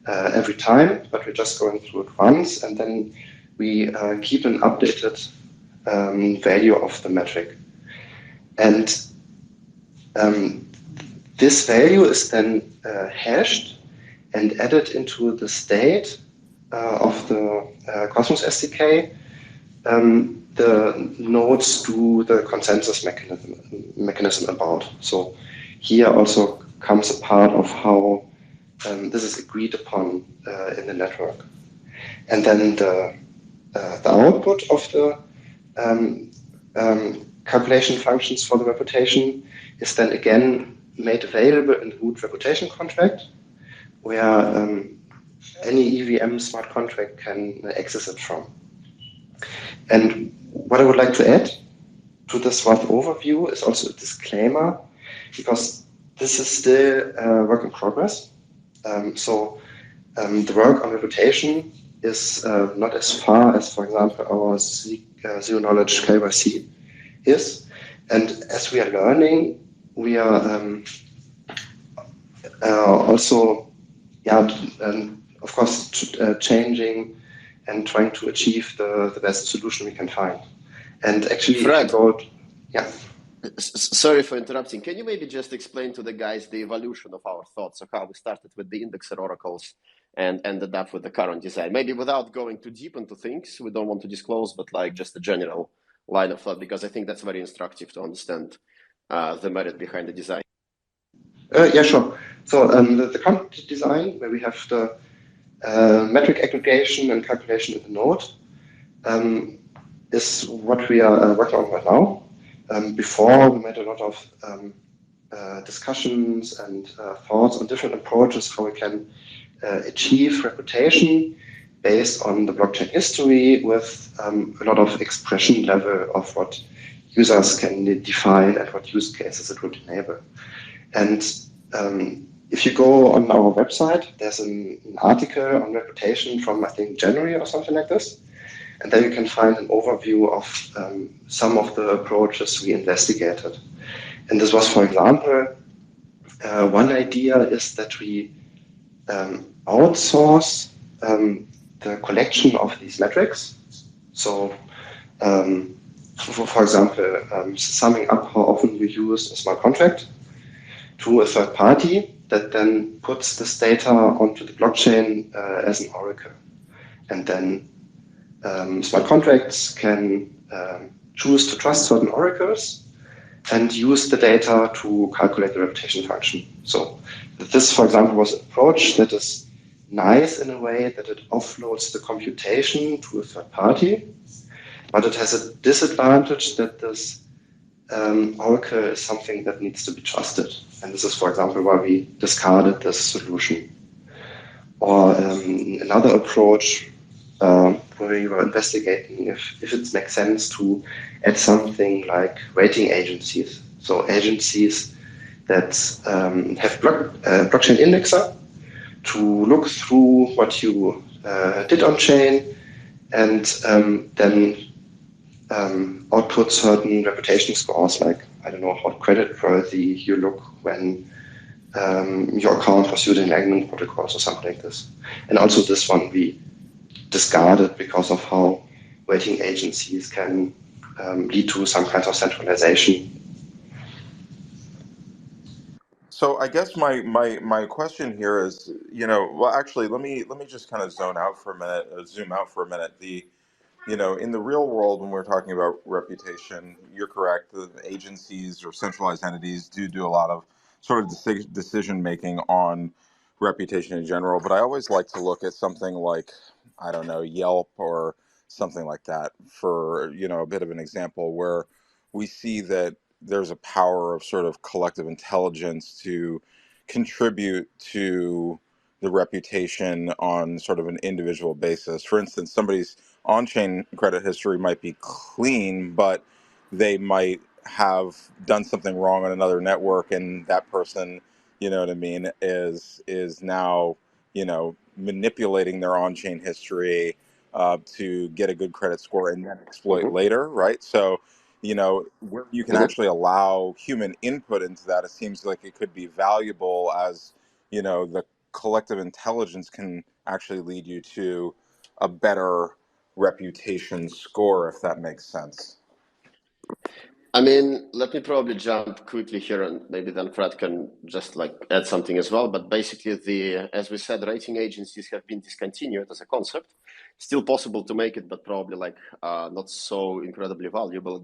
every time, but we're just going through it once, and then we keep an updated value of the metric. And this value is then hashed and added into the state of the Cosmos SDK. The nodes do the consensus mechanism about. So here also comes a part of how this is agreed upon in the network. And then the output of the calculation functions for the reputation is then again made available in the root reputation contract, where any EVM smart contract can access it from. And what I would like to add to this rough overview is also a disclaimer, because this is still a work in progress. So the work on reputation is not as far as, for example, our zero knowledge KYC is. And as we are learning, we are also, of course, changing and trying to achieve the best solution we can find. And actually, Fred, if you go, yeah. Sorry for interrupting. Can you maybe just explain to the guys the evolution of our thoughts of how we started with the indexer oracles and ended up with the current design? Maybe without going too deep into things we don't want to disclose, but like just a general line of thought, because I think that's very instructive to understand the merit behind the design. Yeah, sure. So the current design, where we have the metric aggregation and calculation in the node, is what we are working on right now. Before, we made a lot of discussions and thoughts on different approaches how we can achieve reputation based on the blockchain history with a lot of expression level of what users can define and what use cases it would enable. And if you go on our website, there's an article on reputation from, I think, January or something like this. And there you can find an overview of some of the approaches we investigated. And this was, for example, one idea is that we outsource the collection of these metrics. So, for example, summing up how often you use a smart contract to a third party that then puts this data onto the blockchain as an oracle. And then smart contracts can choose to trust certain oracles and use the data to calculate the reputation function. So this, for example, was an approach that is nice in a way that it offloads the computation to a third party, but it has a disadvantage that this oracle is something that needs to be trusted. And this is, for example, why we discarded this solution. Or another approach where we were investigating if it makes sense to add something like rating agencies. So agencies that have blockchain indexer to look through what you did on chain and then output certain reputation scores, like, I don't know, how creditworthy you look when your account was using Langman protocols or something like this. And also this one we discarded because of how rating agencies can lead to some kind of centralization. So I guess my question here is, well, actually, let me just kind of zoom out for a minute. In the real world, when we're talking about reputation, you're correct. The agencies or centralized entities do a lot of sort of decision making on reputation in general. But I always like to look at something like, I don't know, Yelp or something like that for, a bit of an example where we see that there's a power of sort of collective intelligence to contribute to the reputation on sort of an individual basis. For instance, somebody's on-chain credit history might be clean, but they might have done something wrong on another network, and that person, is now, manipulating their on-chain history to get a good credit score and then exploit later, right? So, where you can actually allow human input into that, it seems like it could be valuable as, the collective intelligence can actually lead you to a better reputation score, if that makes sense. I mean, let me probably jump quickly here, and maybe then Fred can just add something as well. But basically, as we said, rating agencies have been discontinued as a concept. Still possible to make it, but probably not so incredibly valuable at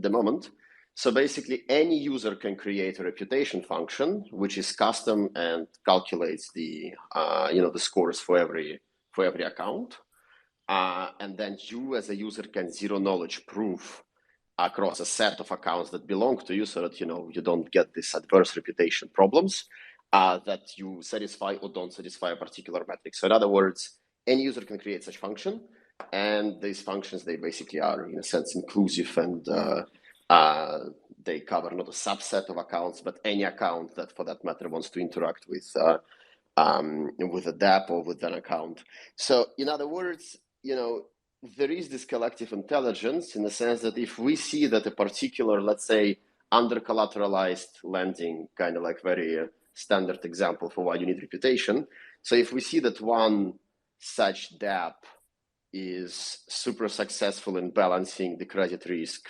the moment. So basically, any user can create a reputation function, which is custom and calculates the the scores for every account, and then you as a user can zero knowledge proof across a set of accounts that belong to you, so that you don't get these adverse reputation problems that you satisfy or don't satisfy a particular metric. So in other words, any user can create such function, and these functions, they basically are in a sense inclusive, and they cover not a subset of accounts, but any account that for that matter wants to interact with a dApp or with an account. So in other words, there is this collective intelligence in the sense that if we see that a particular, let's say, under-collateralized lending, kind of very standard example for why you need reputation. So if we see that one such dApp is super successful in balancing the credit risk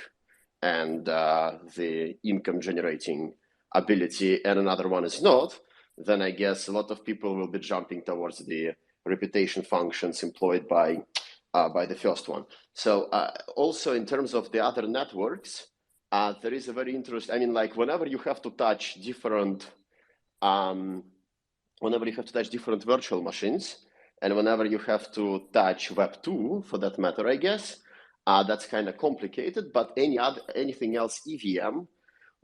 and the income generating ability, and another one is not, then I guess a lot of people will be jumping towards the reputation functions employed by the first one. So also in terms of the other networks, there is a very interesting, I mean, whenever you have to touch different virtual machines, and whenever you have to touch Web2 for that matter, I guess, that's kind of complicated, but anything else EVM,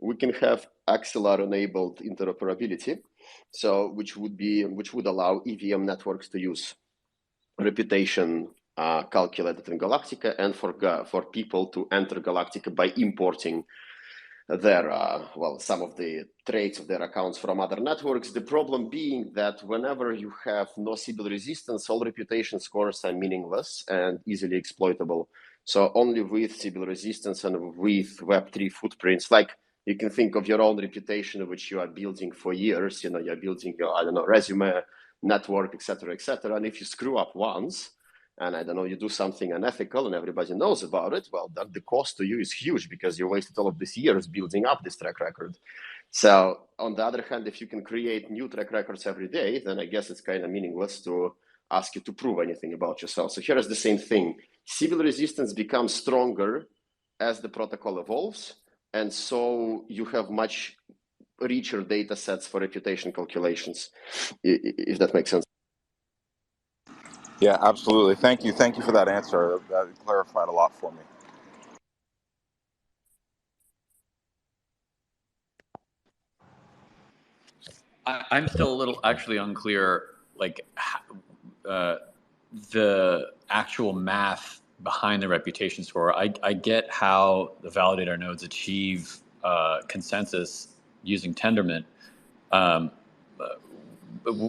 we can have Axelar enabled interoperability, so which would allow EVM networks to use reputation calculated in Galactica, and for people to enter Galactica by importing their some of the traits of their accounts from other networks. The problem being that whenever you have no Sybil resistance, all reputation scores are meaningless and easily exploitable. So only with Sybil resistance and with Web3 footprints, you can think of your own reputation, which you are building for years. You're building your, resume, network, etc., etc. And if you screw up once, and you do something unethical and everybody knows about it, well, the cost to you is huge because you wasted all of these years building up this track record. So on the other hand, if you can create new track records every day, then I guess it's kind of meaningless to ask you to prove anything about yourself. So here is the same thing. Sybil resistance becomes stronger as the protocol evolves, and so you have much richer data sets for reputation calculations, if that makes sense. Yeah, absolutely. Thank you for that answer. That clarified a lot for me. I'm still a little actually unclear, the actual math behind the reputation score. I get how the validator nodes achieve consensus using Tendermint,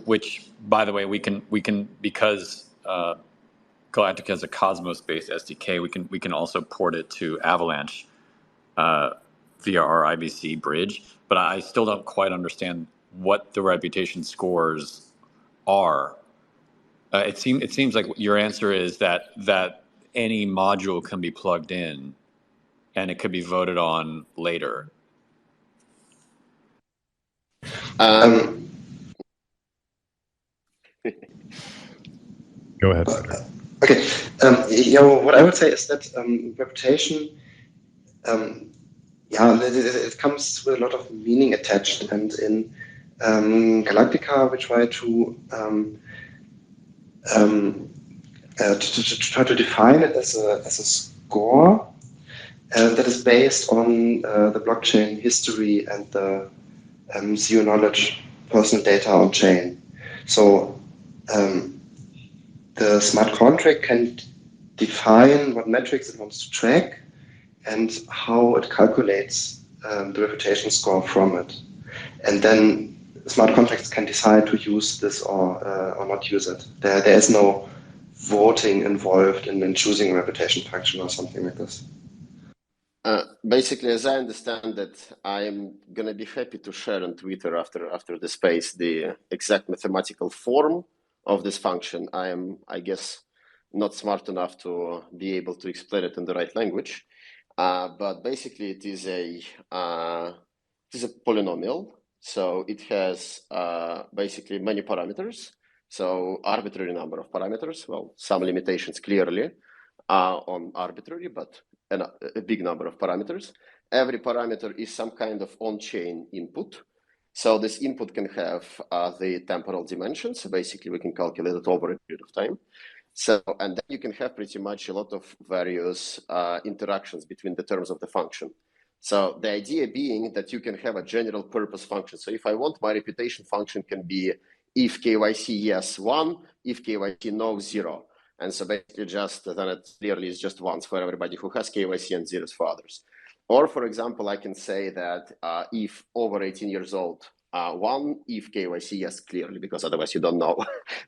which, by the way, we can because Galactica has a Cosmos-based SDK. We can also port it to Avalanche via our IBC bridge. But I still don't quite understand what the reputation scores are. It seems like your answer is that any module can be plugged in, and it could be voted on later. Go ahead. Okay. What I would say is that reputation, it comes with a lot of meaning attached, and in Galactica we try to to try to define it as a score that is based on the blockchain history and the zero knowledge personal data on chain. So the smart contract can define what metrics it wants to track and how it calculates the reputation score from it. And then smart contracts can decide to use this or not use it. There is no voting involved in choosing a reputation function or something like this. Basically, as I understand it, I'm going to be happy to share on Twitter after the space the exact mathematical form of this function. I am, I guess, not smart enough to be able to explain it in the right language. But basically, it is a polynomial. So it has basically many parameters. So arbitrary number of parameters. Well, some limitations clearly on arbitrary, but a big number of parameters. Every parameter is some kind of on-chain input. So this input can have the temporal dimension. So basically, we can calculate it over a period of time. So, and then you can have pretty much a lot of various interactions between the terms of the function. So the idea being that you can have a general purpose function. So if I want, my reputation function can be if KYC yes 1, if KYC no 0. And so basically just then it clearly is just once for everybody who has KYC and zeros for others. Or for example, I can say that if over 18 years old, 1, if KYC yes clearly, because otherwise you don't know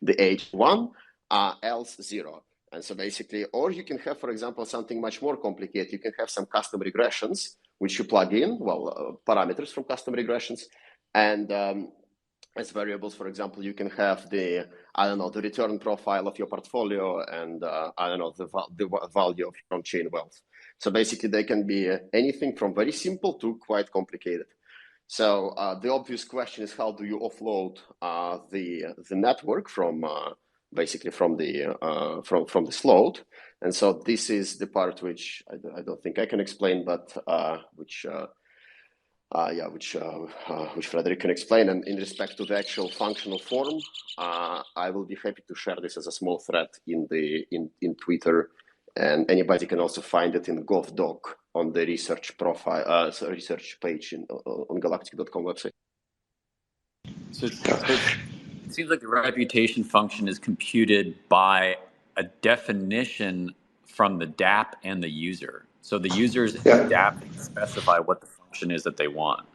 the age 1, else 0. And so basically, or you can have, for example, something much more complicated. You can have some custom regressions, which you plug in, parameters from custom regressions. And as variables, for example, you can have the return profile of your portfolio and, the value of your on-chain wealth. So basically, they can be anything from very simple to quite complicated. So the obvious question is, how do you offload the network from basically from the slot? And so this is the part which I don't think I can explain, but which Frederick can explain. And in respect to the actual functional form, I will be happy to share this as a small thread in Twitter, and anybody can also find it in GovDoc on the research profile, research page on Galactica.com website. So it seems like the reputation function is computed by a definition from the dApp and the user. So the users in the dApp can specify what the function is that they want.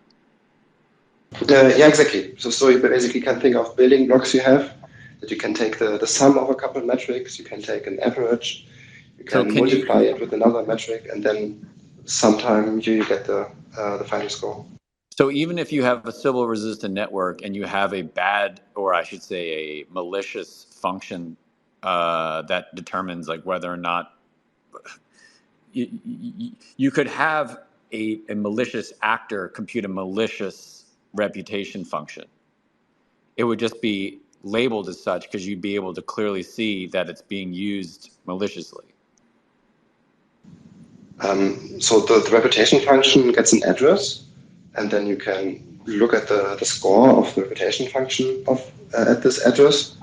Yeah, exactly. So you basically can think of building blocks you have, that you can take the sum of a couple of metrics, you can take an average, you can multiply it with another metric, and then sometime you get the final score. So even if you have a Sybil resistant network and you have a bad, or I should say a malicious function that determines like whether or not you could have a malicious actor compute a malicious reputation function. It would just be labeled as such because you'd be able to clearly see that it's being used maliciously. So the reputation function gets an address, and then you can look at the score of the reputation function at this address,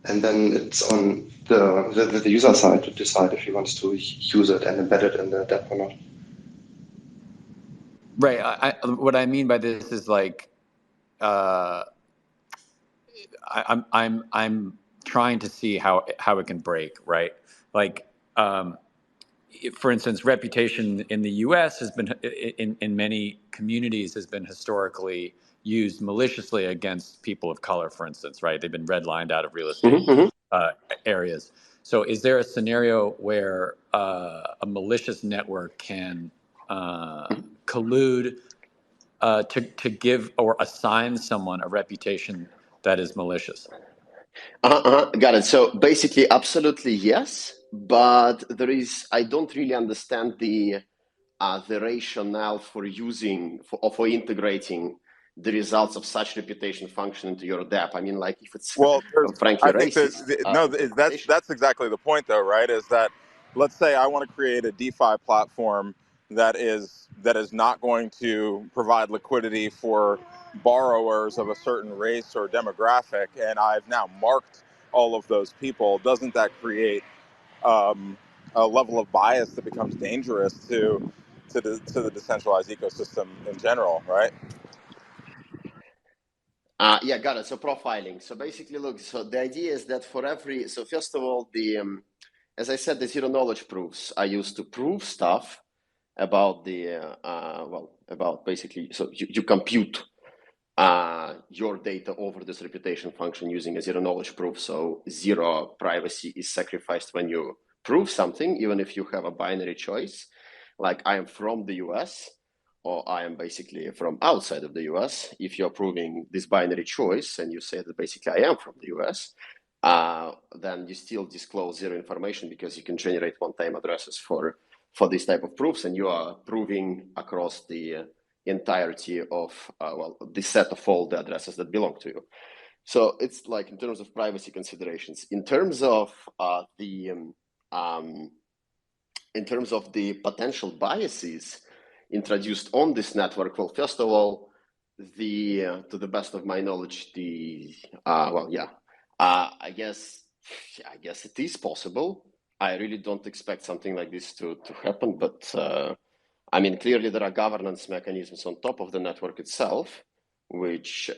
and then it's on the user side to decide if he wants to use it and embed it in the dApp or not. Right. What I mean by this is like I'm trying to see how it can break, right? Like for instance, reputation in the U.S. has been in many communities has been historically used maliciously against people of color, for instance, right? They've been redlined out of real estate areas. So is there a scenario where a malicious network can collude to give or assign someone a reputation that is malicious? Got it. So basically, absolutely yes, but I don't really understand the rationale for integrating the results of such reputation function into your dApp. I mean, like if it's frankly racist. That's exactly the point, though, right? Is that let's say I want to create a DeFi platform that is not going to provide liquidity for borrowers of a certain race or demographic, and I've now marked all of those people, doesn't that create a level of bias that becomes dangerous to the decentralized ecosystem in general, right? Yeah, got it. So profiling. So basically, look, so the idea is that for every, so first of all, as I said, the zero knowledge proofs are used to prove stuff about about basically, so you compute your data over this reputation function using a zero knowledge proof. So zero privacy is sacrificed when you prove something, even if you have a binary choice, like I am from the US or I am basically from outside of the US. If you're proving this binary choice and you say that basically I am from the US, then you still disclose zero information because you can generate one-time addresses for this type of proofs, and you are proving across the entirety of the set of all the addresses that belong to you. So it's like in terms of privacy considerations. In terms of the potential biases introduced on this network, well, first of all, to the best of my knowledge, I guess it is possible. I really don't expect something like this to happen, but I mean, clearly there are governance mechanisms on top of the network itself, which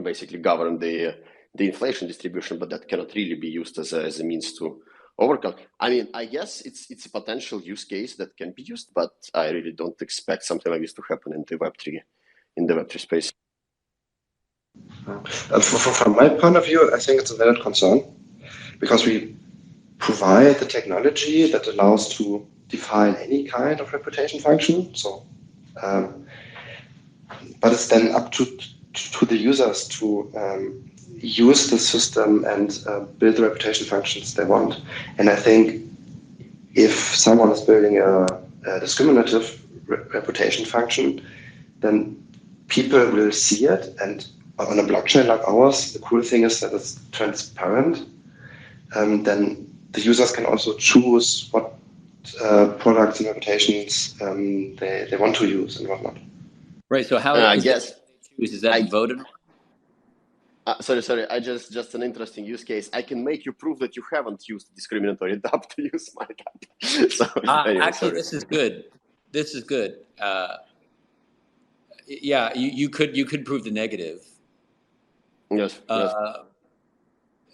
basically govern the inflation distribution, but that cannot really be used as a means to overcome. I mean, I guess it's a potential use case that can be used, but I really don't expect something like this to happen in the Web3 space. From my point of view, I think it's a valid concern because we provide the technology that allows to define any kind of reputation function. So, but it's then up to the users to use the system and build the reputation functions they want. And I think if someone is building a discriminative reputation function, then people will see it. And on a blockchain like ours, the cool thing is that it's transparent. Then the users can also choose what products and reputations they want to use and whatnot. Right. So how is that voted? Sorry. I just an interesting use case. I can make you prove that you haven't used discriminatory DApp to use my DApp. So anyway, actually, this is good. This is good. Yeah, you could prove the negative. Yes.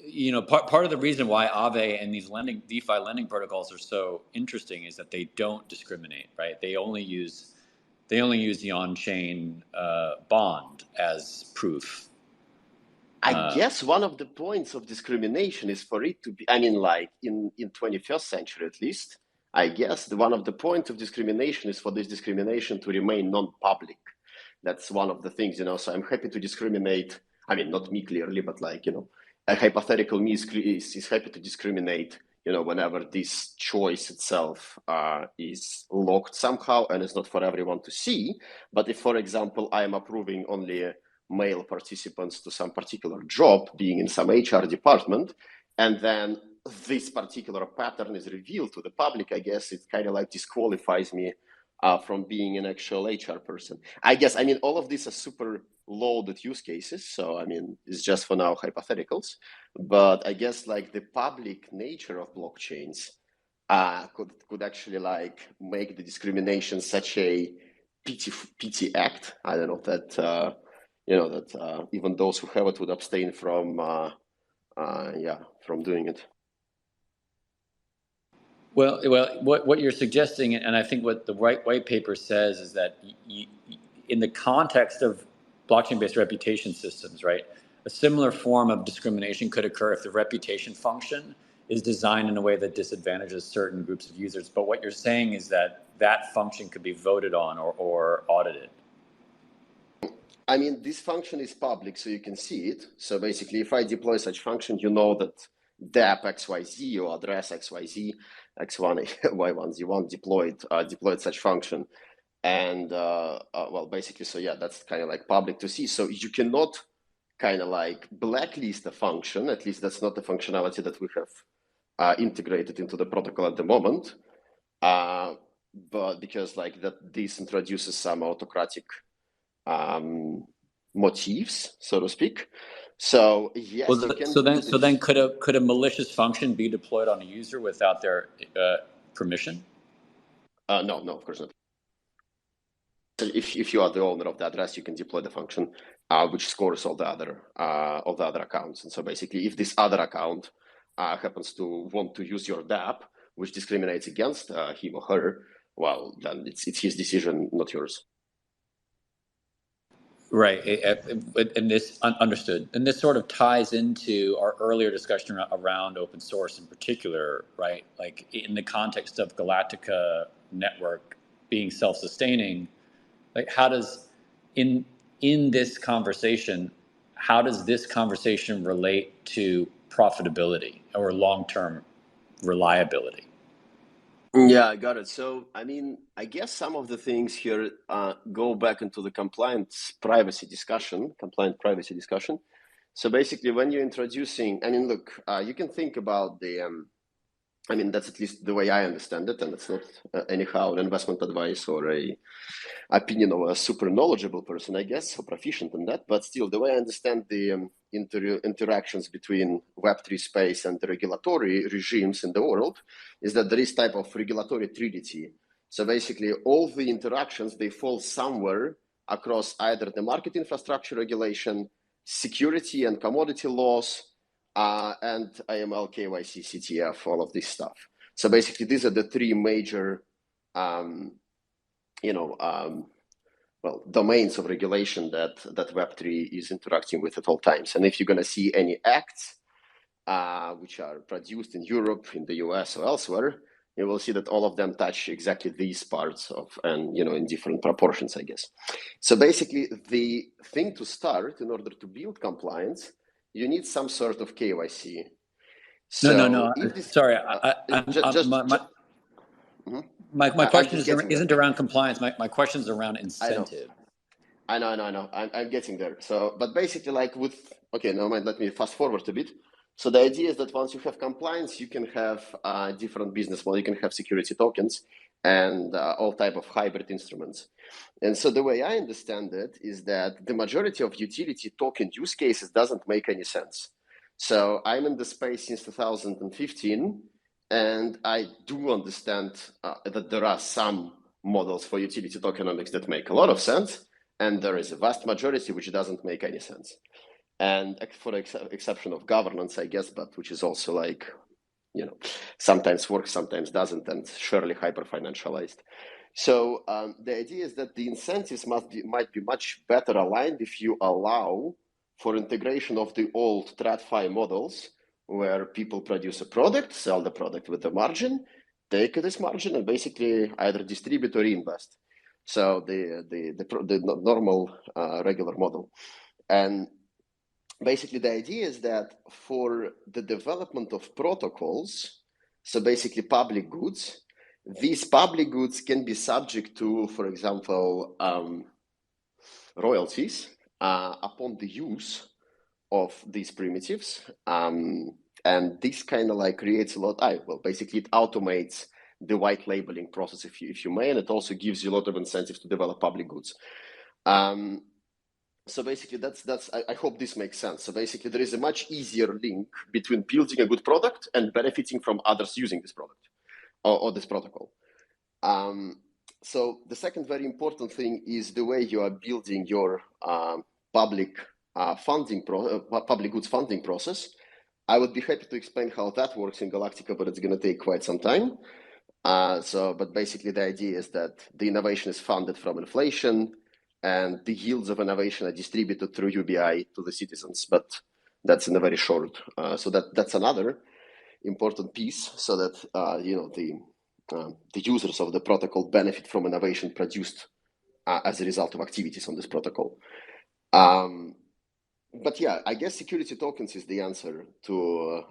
You know, part of the reason why Aave and these DeFi lending protocols are so interesting is that they don't discriminate, right? They only use the on-chain bond as proof. I guess one of the points of discrimination is for it to be, I mean, like in 21st century at least, I guess one of the points of discrimination is for this discrimination to remain non-public. That's one of the things, you know, so I'm happy to discriminate. I mean, not me clearly, but like, you know, a hypothetical me is happy to discriminate, you know, whenever this choice itself is locked somehow and it's not for everyone to see. But if, for example, I am approving only male participants to some particular job, being in some HR department, and then this particular pattern is revealed to the public, I guess it kind of like disqualifies me from being an actual HR person. I guess, I mean, all of these are super loaded use cases. So, I mean, it's just for now hypotheticals. But I guess like the public nature of blockchains could actually like make the discrimination such a pity act. I don't know that, you know, that even those who have it would abstain from doing it. Well, what you're suggesting, and I think what the white paper says is that in the context of blockchain-based reputation systems, right, a similar form of discrimination could occur if the reputation function is designed in a way that disadvantages certain groups of users. But what you're saying is that that function could be voted on or audited. I mean, this function is public, so you can see it. So basically, if I deploy such function, you know that DApp XYZ or address XYZ, X1, Y1, Z1 deployed such function. And well, basically, so yeah, that's kind of like public to see. So you cannot kind of like blacklist a function. At least that's not the functionality that we have integrated into the protocol at the moment. But because like this introduces some autocratic motifs, so to speak. So yes, Well, you can. so then could a malicious function be deployed on a user without their permission? No, of course not. If you are the owner of the address, you can deploy the function which scores all the other accounts. And so basically, if this other account happens to want to use your dApp, which discriminates against him or her, well, then it's his decision, not yours. Right, and this understood, and this sort of ties into our earlier discussion around open source in particular, right? Like in the context of Galactica Network being self-sustaining, like how does in this conversation, how does this conversation relate to profitability or long-term reliability? Yeah, I got it. So, I mean, I guess some of the things here go back into the compliant privacy discussion. So basically, when you're introducing, I mean, look, you can think about I mean, that's at least the way I understand it, and it's not anyhow an investment advice or a opinion of a super knowledgeable person, I guess, or proficient in that. But still, the way I understand the interactions between Web3 space and the regulatory regimes in the world is that there is type of regulatory trinity. So basically, all the interactions, they fall somewhere across either the market infrastructure regulation, security and commodity laws, and AML, KYC, CTF, all of this stuff. So basically, these are the three major domains of regulation that Web3 is interacting with at all times. And if you're going to see any acts which are produced in Europe, in the US, or elsewhere, you will see that all of them touch exactly these parts and in different proportions, I guess. So basically, the thing to start in order to build compliance, you need some sort of KYC. So no. Sorry, my question isn't around compliance. My question is around incentive. I know. I'm getting there. So, but basically, never mind. Let me fast forward a bit. So the idea is that once you have compliance, you can have different business model. You can have security tokens and all type of hybrid instruments. And so the way I understand it is that the majority of utility token use cases doesn't make any sense. So I'm in the space since 2015, and I do understand that there are some models for utility tokenomics that make a lot of sense, and there is a vast majority which doesn't make any sense. And for the exception of governance, I guess, but which is also sometimes works, sometimes doesn't, and surely hyper-financialized. So the idea is that the incentives might be much better aligned if you allow for integration of the old TradFi models, where people produce a product, sell the product with the margin, take this margin, and basically either distribute or reinvest. So the normal regular model. And basically the idea is that for the development of protocols, so basically public goods, these public goods can be subject to, for example, royalties upon the use of these primitives. And this kind of creates a lot, basically it automates the white labeling process, if you may, and it also gives you a lot of incentives to develop public goods. So basically, I hope this makes sense. So basically, there is a much easier link between building a good product and benefiting from others using this product or this protocol. So the second very important thing is the way you are building your public goods funding process. I would be happy to explain how that works in Galactica, but it's going to take quite some time. But basically, the idea is that the innovation is funded from inflation, and the yields of innovation are distributed through UBI to the citizens. But that's in a very short. So that's another important piece, so that the users of the protocol benefit from innovation produced as a result of activities on this protocol. But yeah, I guess security tokens is the answer to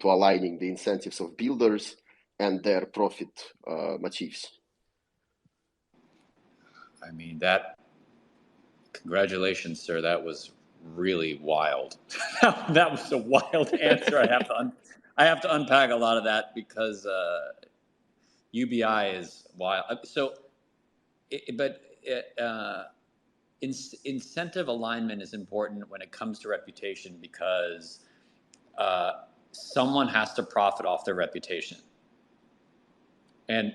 aligning the incentives of builders and their profit motifs. I mean, congratulations, sir. That was really wild. That was a wild answer. I have to unpack a lot of that because UBI is wild. So, incentive alignment is important when it comes to reputation because someone has to profit off their reputation. And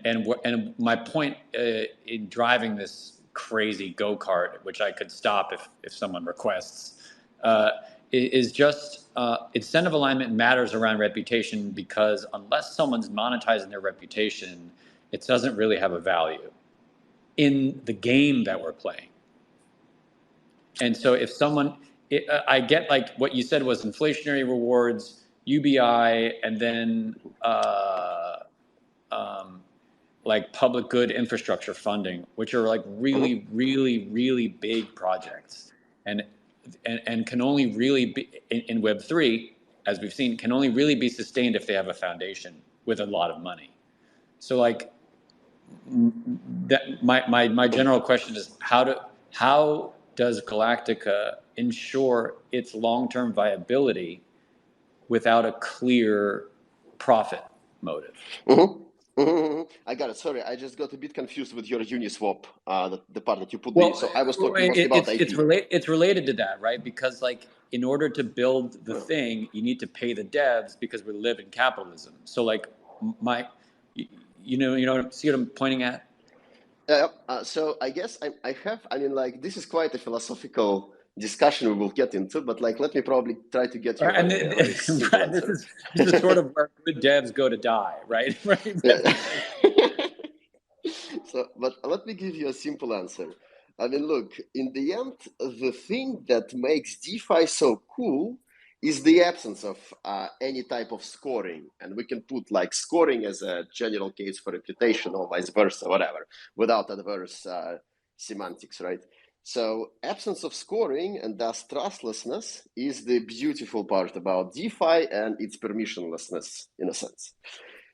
my point in driving this crazy go-kart, which I could stop if someone requests, is just incentive alignment matters around reputation because unless someone's monetizing their reputation, it doesn't really have a value in the game that we're playing. And so if someone, I get like what you said was inflationary rewards, UBI, and then like public good infrastructure funding, which are like really, really, really big projects, and can only really be in Web3, as we've seen, can only really be sustained if they have a foundation with a lot of money. So like that, my general question is how does Galactica ensure its long-term viability without a clear profit motive? I got it. Sorry, I just got a bit confused with your Uniswap, the part that you put there. So I was talking mostly about IP. It's related to that, right? Because like in order to build the thing, you need to pay the devs because we live in capitalism. So like see what I'm pointing at? So I guess this is quite a philosophical discussion we will get into, but like, let me probably try to get you this is sort of where good devs go to die, right? But let me give you a simple answer. I mean, look, in the end, the thing that makes DeFi so cool is the absence of any type of scoring. And we can put like scoring as a general case for reputation or vice versa, whatever, without adverse semantics, right? So absence of scoring and thus trustlessness is the beautiful part about DeFi and its permissionlessness in a sense.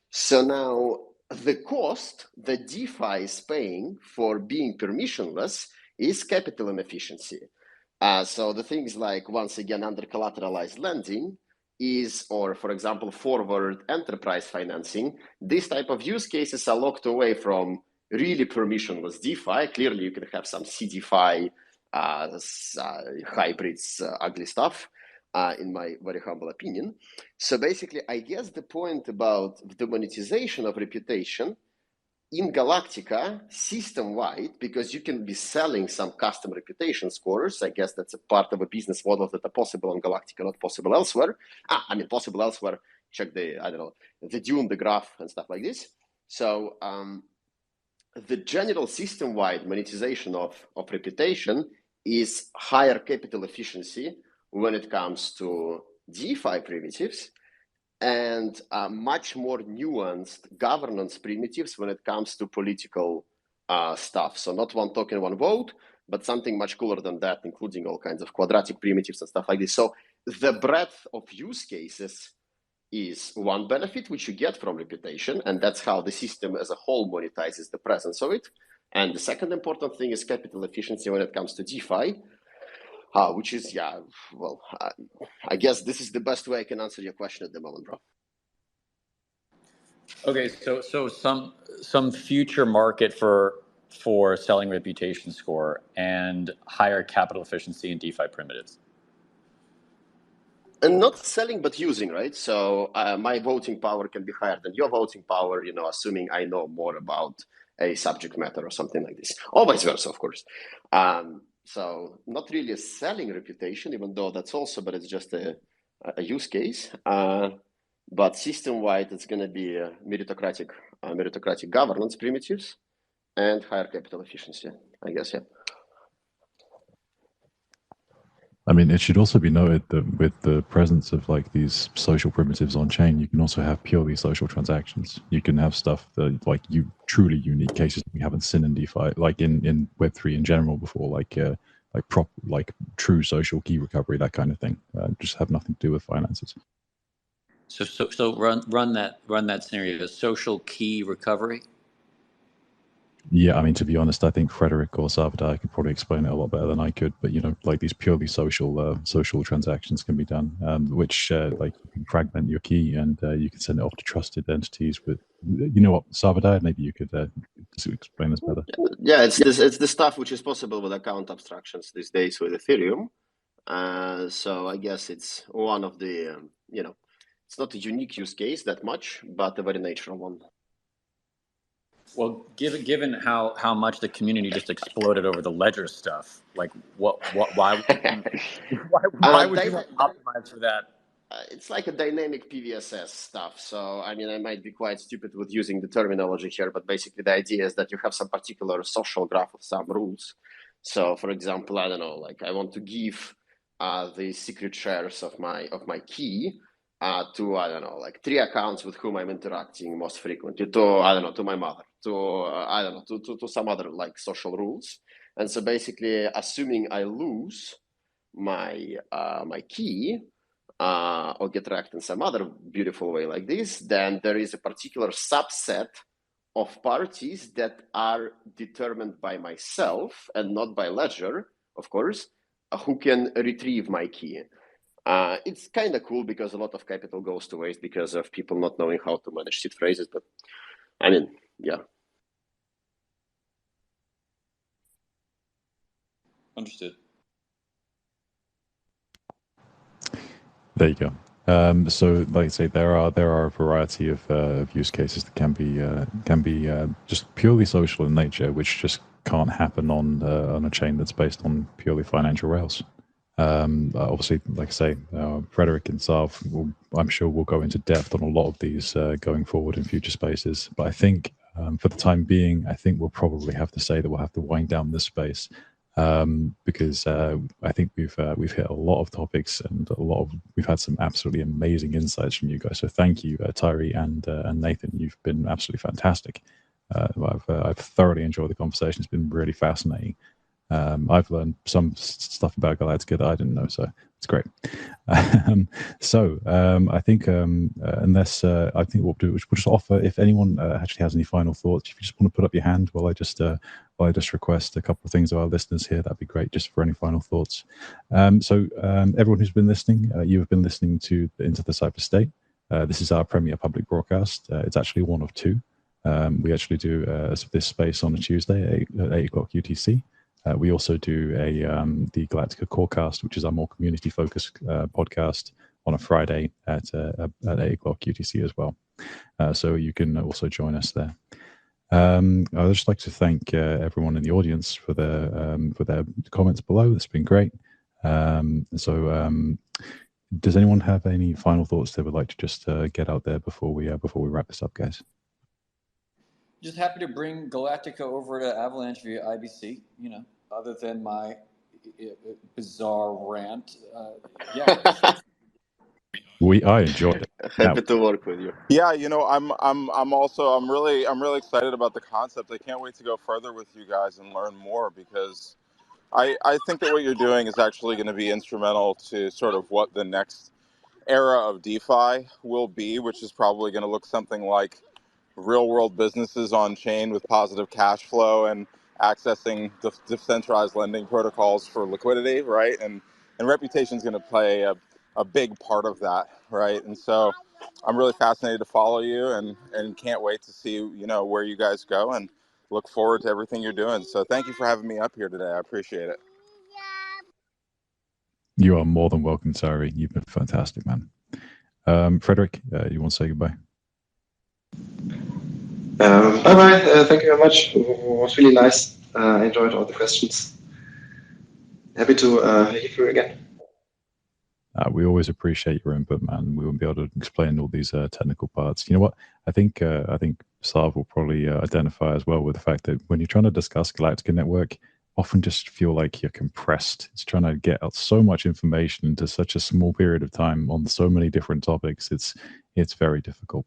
So now the cost that DeFi is paying for being permissionless is capital inefficiency. So the things like, once again, under collateralized lending or for example, forward enterprise financing, these type of use cases are locked away from really permissionless DeFi. Clearly, you can have some CDFI, hybrids, ugly stuff, in my very humble opinion. So basically, I guess the point about the monetization of reputation in Galactica, system-wide, because you can be selling some custom reputation scores. I guess that's a part of a business model that are possible on Galactica, not possible elsewhere. Possible elsewhere. Check the Dune, the graph, and stuff like this. So the general system-wide monetization of reputation is higher capital efficiency when it comes to DeFi primitives, and much more nuanced governance primitives when it comes to political stuff. So not one token, one vote, but something much cooler than that, including all kinds of quadratic primitives and stuff like this. So the breadth of use cases is one benefit which you get from reputation, and that's how the system as a whole monetizes the presence of it. And the second important thing is capital efficiency when it comes to DeFi, which is, I guess this is the best way I can answer your question at the moment, bro. Okay, so some future market for selling reputation score and higher capital efficiency in DeFi primitives. And not selling, but using, right? So my voting power can be higher than your voting power, assuming I know more about a subject matter or something like this, or vice versa, of course. So not really a selling reputation, even though that's also, but it's just a use case. But system-wide, it's going to be meritocratic governance primitives and higher capital efficiency, I guess, yeah. I mean, it should also be noted that with the presence of like these social primitives on chain, you can also have purely social transactions. You can have stuff that like truly unique cases we haven't seen in DeFi, like in Web3 in general before, like true social key recovery, that kind of thing. Just have nothing to do with finances. So run that scenario, the social key recovery. Yeah, I mean, to be honest, I think Frederick or Sarvodaya could probably explain it a lot better than I could. But like these purely social transactions can be done, which like you can fragment your key and you can send it off to trusted entities. With what, Sarvodaya, maybe you could to explain this better. Yeah, it's the stuff which is possible with account abstractions these days with Ethereum. So I guess it's one of the it's not a unique use case that much, but a very natural one. Well, given how much the community just exploded over the ledger stuff, like why would you not optimize for that? It's like a dynamic PVSS stuff. So, I mean, I might be quite stupid with using the terminology here, but basically the idea is that you have some particular social graph of some rules. So, for example, I don't know, like I want to give the secret shares of my key to, I don't know, like 3 accounts with whom I'm interacting most frequently, to, I don't know, to my mother, to, I don't know, to some other like social rules. And so basically, assuming I lose my my key, or get wrecked in some other beautiful way like this, then there is a particular subset of parties that are determined by myself and not by ledger, of course, who can retrieve my key. It's kind of cool because a lot of capital goes to waste because of people not knowing how to manage seed phrases, but I mean, yeah. Understood. There you go. So, like I say, there are a variety of use cases that can be just purely social in nature, which just can't happen on a chain that's based on purely financial rails. Obviously, like I say, Frederick and Sarv, I'm sure we'll go into depth on a lot of these going forward in future spaces. But I think for the time being, I think we'll probably have to say that we'll have to wind down this space. Because I think we've hit a lot of topics and we've had some absolutely amazing insights from you guys. So thank you, Tyree and Nathan. You've been absolutely fantastic. I've thoroughly enjoyed the conversation. It's been really fascinating. I've learned some stuff about Galactica that I didn't know, so it's great. I think unless I think what we'll do is we'll just offer, if anyone actually has any final thoughts, if you just want to put up your hand while I just request a couple of things of our listeners here, that'd be great, just for any final thoughts. Everyone who's been listening, you have been listening to Into the Cypher State. This is our premier public broadcast. It's actually one of 2. We actually do this space on a Tuesday at 8 o'clock UTC. We also do the Galactica Co-cast, which is our more community-focused podcast, on a Friday at 8 o'clock UTC as well. So you can also join us there. I'd just like to thank everyone in the audience for their comments below. It's been great. Does anyone have any final thoughts they would like to just get out there before we wrap this up, guys? Just happy to bring Galactica over to Avalanche via IBC. Other than my bizarre rant, yeah. I enjoyed it. Happy to work with you. Yeah, I'm really excited about the concept. I can't wait to go further with you guys and learn more, because I think that what you're doing is actually going to be instrumental to sort of what the next era of DeFi will be, which is probably going to look something like real world businesses on chain with positive cash flow and accessing the decentralized lending protocols for liquidity, right? And reputation is going to play a big part of that, right? And so I'm really fascinated to follow you and can't wait to see where you guys go, and look forward to everything you're doing. So thank you for having me up here today. I appreciate it. You are more than welcome, Tyree. You've been fantastic, man. Frederick, you want to say goodbye? Bye-bye. Thank you very much. It was really nice. I enjoyed all the questions. Happy to hear you again. We always appreciate your input, man. We won't be able to explain all these technical parts. You know what? I think Sarv will probably identify as well with the fact that when you're trying to discuss Galactica Network, often just feel like you're compressed. It's trying to get out so much information into such a small period of time on so many different topics. It's very difficult.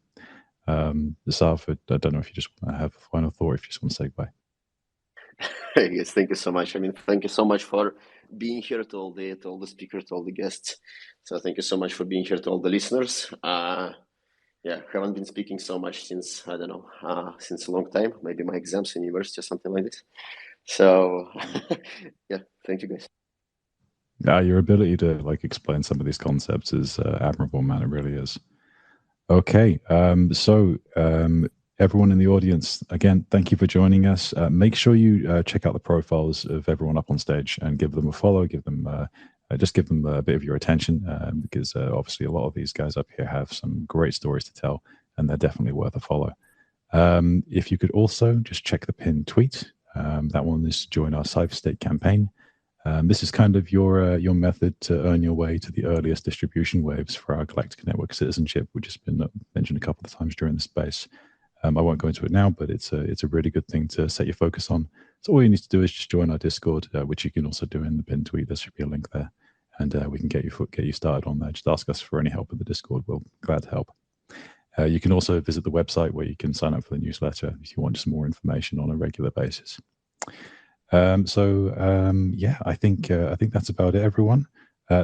Sarv, I don't know if you just want to have a final thought, if you just want to say goodbye. Yes, thank you so much. I mean, thank you so much for being here, to all the speakers, to all the guests. So thank you so much for being here, to all the listeners. Haven't been speaking so much since, I don't know, since a long time, maybe my exams in university or something like this. So thank you guys. Your ability to explain some of these concepts is admirable, man. It really is. Okay, Everyone in the audience, again, thank you for joining us. Make sure you check out the profiles of everyone up on stage and give them a follow. Just give them a bit of your attention because obviously a lot of these guys up here have some great stories to tell, and they're definitely worth a follow. If you could also just check the pinned tweet. That one is join our Cypher State campaign. This is kind of your method to earn your way to the earliest distribution waves for our Galactica Network citizenship, which has been mentioned a couple of times during the space. I won't go into it now, but it's a really good thing to set your focus on. So all you need to do is just join our Discord, which you can also do in the pinned tweet. There should be a link there, and we can get you started on there. Just ask us for any help with the Discord. We'll be glad to help. You can also visit the website where you can sign up for the newsletter if you want just more information on a regular basis. Yeah, I think that's about it, everyone.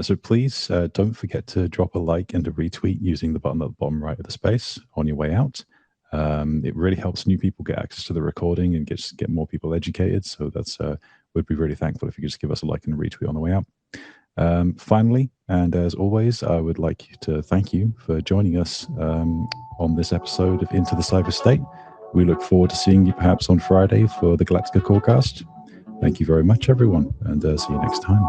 So please don't forget to drop a like and a retweet using the button at the bottom right of the space on your way out. It really helps new people get access to the recording and get more people educated. So that's we'd be really thankful if you could just give us a like and a retweet on the way out. Finally, and as always, I would like to thank you for joining us on this episode of Into the Cypher State. We look forward to seeing you perhaps on Friday for the Galactica Callcast. Thank you very much, everyone, and see you next time.